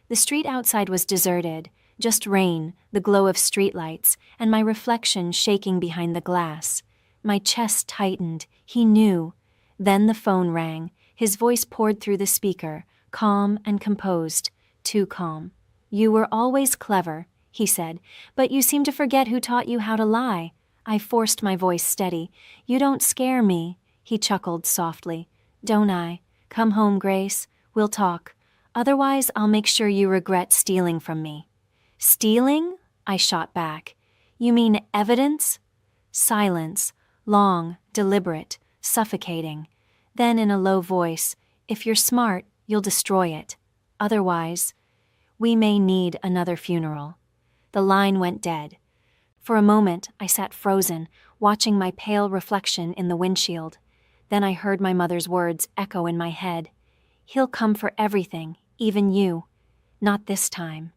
S2: The street outside was deserted, just rain, the glow of streetlights, and my reflection shaking behind the glass. My chest tightened. He knew. Then the phone rang. His voice poured through the speaker, calm and composed, too calm. "You were always clever," he said, "but you seem to forget who taught you how to lie." I forced my voice steady. "You don't scare me," he chuckled softly. "Don't I? Come home, Grace. We'll talk. Otherwise, I'll make sure you regret stealing from me." "Stealing?" I shot back. "You mean evidence?" Silence, long, deliberate, suffocating. Then in a low voice, "If you're smart, you'll destroy it. Otherwise, we may need another funeral." The line went dead. For a moment, I sat frozen, watching my pale reflection in the windshield. Then I heard my mother's words echo in my head. "He'll come for everything, even you. Not this time."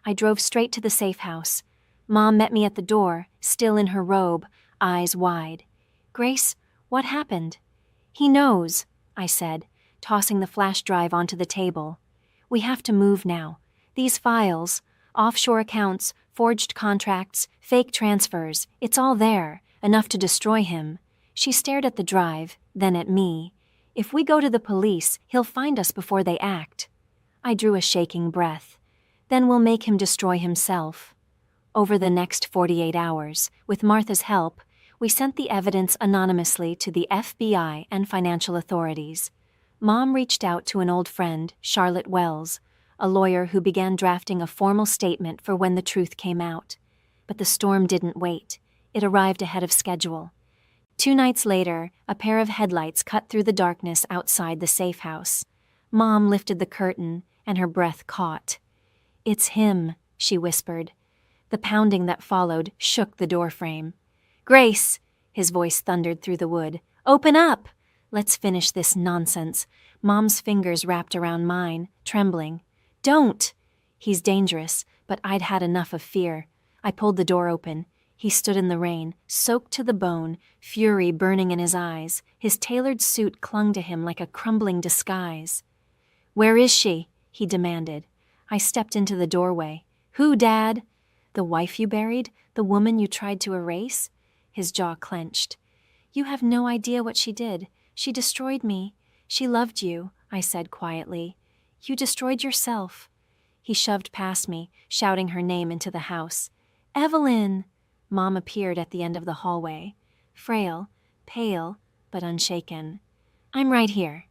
S2: I drove straight to the safe house. Mom met me at the door, still in her robe, eyes wide. "Grace, what happened?" "He knows," I said, tossing the flash drive onto the table. "We have to move now. These files, offshore accounts, forged contracts, fake transfers, it's all there, enough to destroy him." She stared at the drive, then at me. "If we go to the police, he'll find us before they act." I drew a shaking breath. "Then we'll make him destroy himself." Over the next 48 hours, with Martha's help, we sent the evidence anonymously to the FBI and financial authorities. Mom reached out to an old friend, Charlotte Wells, a lawyer who began drafting a formal statement for when the truth came out. But the storm didn't wait. It arrived ahead of schedule. 2 nights later, a pair of headlights cut through the darkness outside the safe house. Mom lifted the curtain, and her breath caught. "It's him," she whispered. The pounding that followed shook the doorframe. "Grace," his voice thundered through the wood, "open up! Let's finish this nonsense." Mom's fingers wrapped around mine, trembling. "Don't!" He's dangerous, but I'd had enough of fear. I pulled the door open. He stood in the rain, soaked to the bone, fury burning in his eyes. His tailored suit clung to him like a crumbling disguise. "Where is she?" he demanded. I stepped into the doorway. "Who, Dad?" "The wife you buried? The woman you tried to erase?" His jaw clenched. "You have no idea what she did. She destroyed me. She loved you," I said quietly. "You destroyed yourself." He shoved past me, shouting her name into the house. "Evelyn!" Mom appeared at the end of the hallway. Frail, pale, but unshaken. "I'm right here."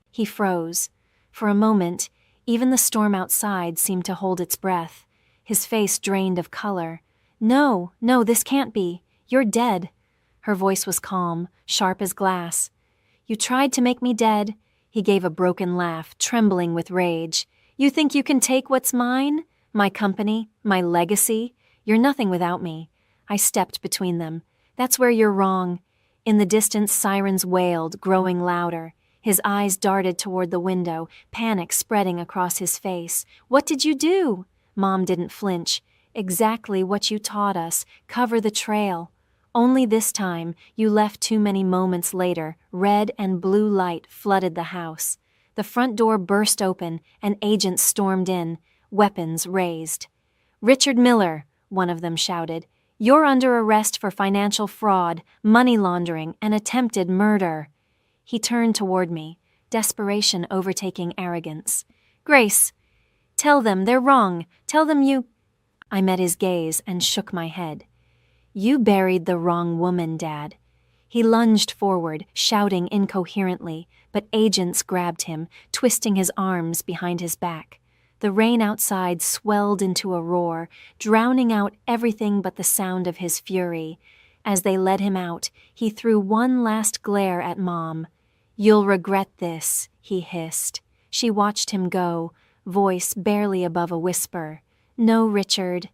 S2: He froze. For a moment, even the storm outside seemed to hold its breath. His face drained of color. No, this can't be. You're dead." Her voice was calm, sharp as glass. "You tried to make me dead." He gave a broken laugh, trembling with rage. "You think you can take what's mine? My company, my legacy? You're nothing without me." I stepped between them. "That's where you're wrong." In the distance, sirens wailed, growing louder. His eyes darted toward the window, panic spreading across his face. "What did you do?" Mom didn't flinch. "Exactly what you taught us. Cover the trail. Only this time, you left too many moments later. Red and blue light flooded the house. The front door burst open, and agents stormed in, weapons raised. "Richard Miller," one of them shouted, "you're under arrest for financial fraud, money laundering, and attempted murder." He turned toward me, desperation overtaking arrogance. "Grace, tell them they're wrong. Tell them you—" I met his gaze and shook my head. "You buried the wrong woman, Dad." He lunged forward, shouting incoherently, but agents grabbed him, twisting his arms behind his back. The rain outside swelled into a roar, drowning out everything but the sound of his fury. As they led him out, he threw one last glare at Mom. "You'll regret this," he hissed. She watched him go, voice barely above a whisper. "No, Richard."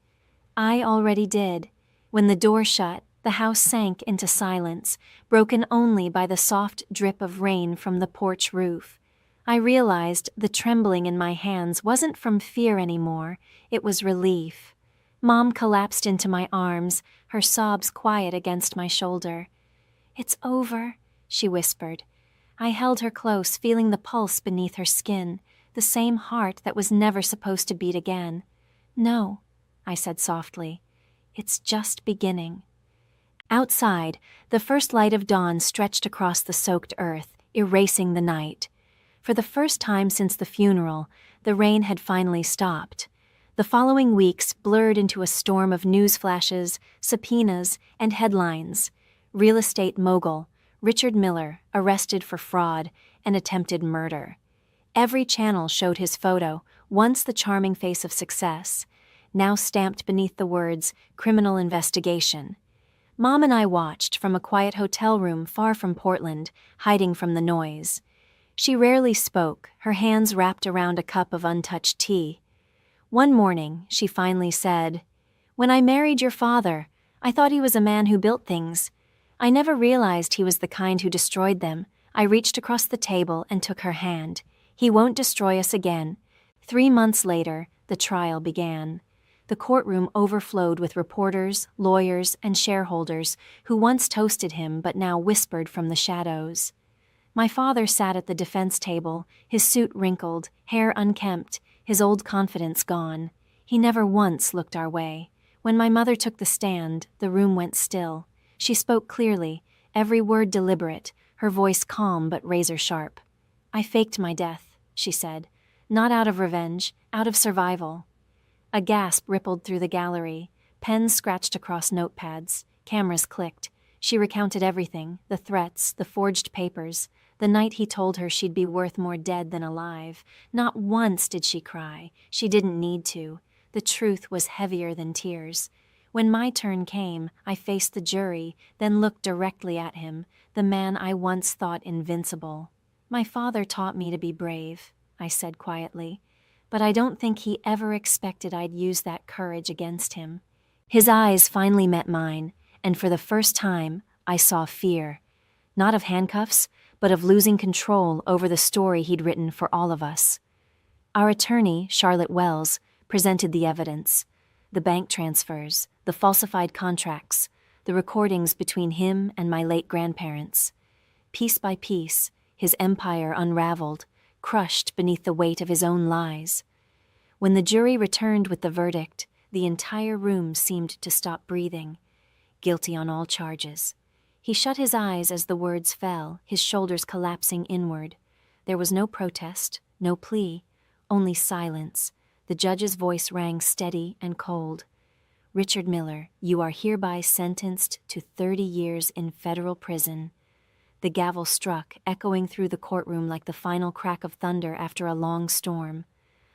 S2: I already did. When the door shut, the house sank into silence, broken only by the soft drip of rain from the porch roof. I realized the trembling in my hands wasn't from fear anymore, it was relief. Mom collapsed into my arms, her sobs quiet against my shoulder. "It's over," she whispered. I held her close, feeling the pulse beneath her skin, the same heart that was never supposed to beat again. "No," I said softly. "It's just beginning." Outside, the first light of dawn stretched across the soaked earth, erasing the night. For the first time since the funeral, the rain had finally stopped. The following weeks blurred into a storm of news flashes, subpoenas, and headlines. Real estate mogul, Richard Miller, arrested for fraud and attempted murder. Every channel showed his photo, once the charming face of success, now stamped beneath the words, "Criminal Investigation." Mom and I watched from a quiet hotel room far from Portland, hiding from the noise. She rarely spoke, her hands wrapped around a cup of untouched tea. One morning, she finally said, "When I married your father, I thought he was a man who built things. I never realized he was the kind who destroyed them. I reached across the table and took her hand. He won't destroy us again. 3 months later, the trial began. The courtroom overflowed with reporters, lawyers, and shareholders who once toasted him but now whispered from the shadows. My father sat at the defense table, his suit wrinkled, hair unkempt, his old confidence gone. He never once looked our way. When my mother took the stand, the room went still. She spoke clearly, every word deliberate, her voice calm but razor-sharp. "I faked my death," she said. "Not out of revenge, out of survival." A gasp rippled through the gallery. Pens scratched across notepads. Cameras clicked. She recounted everything, the threats, the forged papers, the night he told her she'd be worth more dead than alive. Not once did she cry. She didn't need to. The truth was heavier than tears. When my turn came, I faced the jury, then looked directly at him, the man I once thought invincible. "My father taught me to be brave," I said quietly, "but I don't think he ever expected I'd use that courage against him." His eyes finally met mine, and for the first time, I saw fear. Not of handcuffs, but of losing control over the story he'd written for all of us. Our attorney, Charlotte Wells, presented the evidence. The bank transfers, the falsified contracts, the recordings between him and my late grandparents. Piece by piece, his empire unraveled, crushed beneath the weight of his own lies. When the jury returned with the verdict, the entire room seemed to stop breathing. Guilty on all charges. He shut his eyes as the words fell, his shoulders collapsing inward. There was no protest, no plea, only silence. The judge's voice rang steady and cold. "Richard Miller, you are hereby sentenced to 30 years in federal prison." The gavel struck, echoing through the courtroom like the final crack of thunder after a long storm.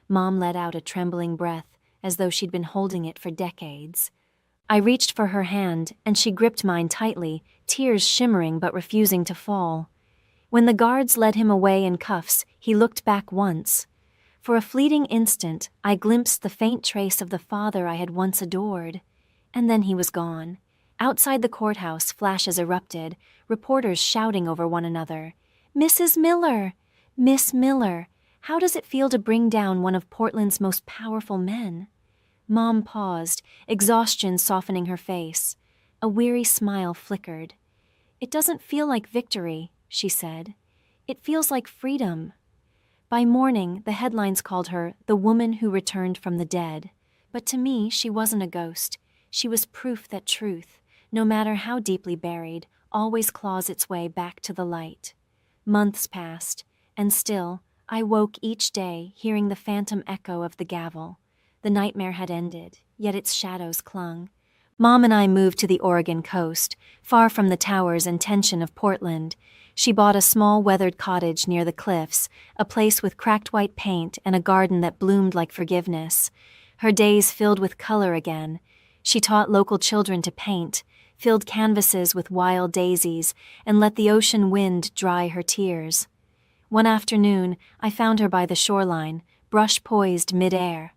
S2: Mom let out a trembling breath, as though she'd been holding it for decades. I reached for her hand, and she gripped mine tightly, tears shimmering but refusing to fall. When the guards led him away in cuffs, he looked back once. For a fleeting instant, I glimpsed the faint trace of the father I had once adored. And then he was gone. Outside the courthouse, flashes erupted, reporters shouting over one another. "Mrs. Miller! Miss Miller! How does it feel to bring down one of Portland's most powerful men?" Mom paused, exhaustion softening her face. A weary smile flickered. "It doesn't feel like victory," she said. "It feels like freedom." By morning, the headlines called her the woman who returned from the dead. But to me, she wasn't a ghost. She was proof that truth, no matter how deeply buried, always claws its way back to the light. Months passed, and still, I woke each day hearing the phantom echo of the gavel. The nightmare had ended, yet its shadows clung. Mom and I moved to the Oregon coast, far from the towers and tension of Portland. She bought a small weathered cottage near the cliffs, a place with cracked white paint and a garden that bloomed like forgiveness. Her days filled with color again. She taught local children to paint, filled canvases with wild daisies, and let the ocean wind dry her tears. One afternoon, I found her by the shoreline, brush poised mid-air.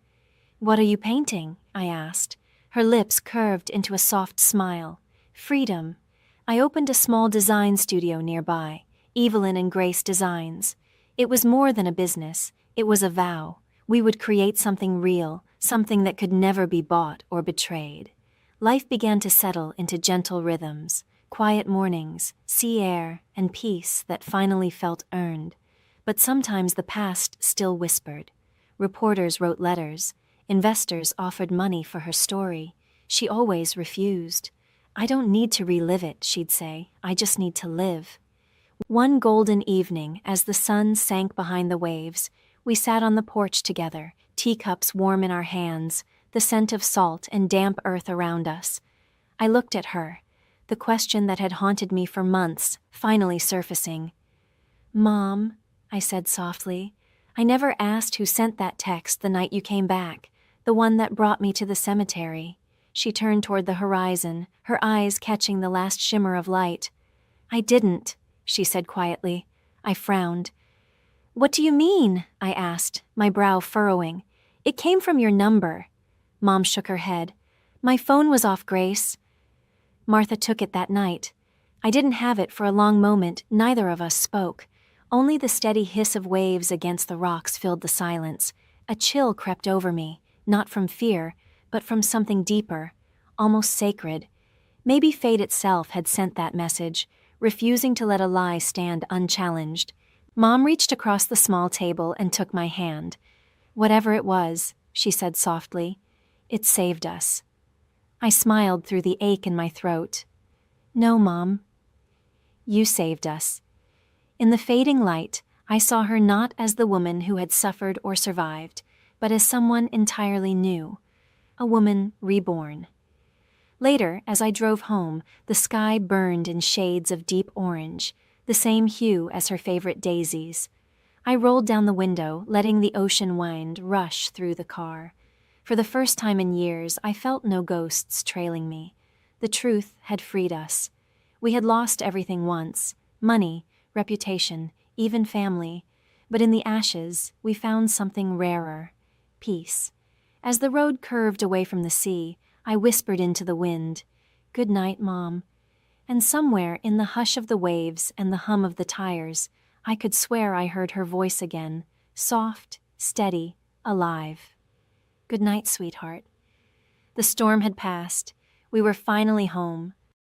S2: "What are you painting?" I asked. Her lips curved into a soft smile. "Freedom." I opened a small design studio nearby, Evelyn and Grace Designs. It was more than a business. It was a vow. We would create something real, something that could never be bought or betrayed. Life began to settle into gentle rhythms, quiet mornings, sea air, and peace that finally felt earned. But sometimes the past still whispered. Reporters wrote letters. Investors offered money for her story. She always refused. "I don't need to relive it," she'd say. "I just need to live." One golden evening, as the sun sank behind the waves, we sat on the porch together, teacups warm in our hands, the scent of salt and damp earth around us. I looked at her, the question that had haunted me for months, finally surfacing. "Mom," I said softly, "I never asked who sent that text the night you came back, the one that brought me to the cemetery." She turned toward the horizon, her eyes catching the last shimmer of light. "I didn't," she said quietly. I frowned. "What do you mean?" I asked, my brow furrowing. "It came from your number." Mom shook her head. "My phone was off, Grace. Martha took it that night. I didn't have it for a long moment. Neither of us spoke. Only the steady hiss of waves against the rocks filled the silence. A chill crept over me, not from fear, but from something deeper, almost sacred. Maybe fate itself had sent that message, refusing to let a lie stand unchallenged. Mom reached across the small table and took my hand. "Whatever it was," she said softly, "it saved us." I smiled through the ache in my throat. "No, Mom. You saved us." In the fading light, I saw her not as the woman who had suffered or survived, but as someone entirely new, a woman reborn. Later, as I drove home, the sky burned in shades of deep orange, the same hue as her favorite daisies. I rolled down the window, letting the ocean wind rush through the car. For the first time in years, I felt no ghosts trailing me. The truth had freed us. We had lost everything once: money, reputation, even family. But in the ashes, we found something rarer: peace. As the road curved away from the sea, I whispered into the wind, "Good night, Mom." And somewhere in the hush of the waves and the hum of the tires, I could swear I heard her voice again, soft, steady, alive. "Good night, sweetheart." The storm had passed. We were finally home,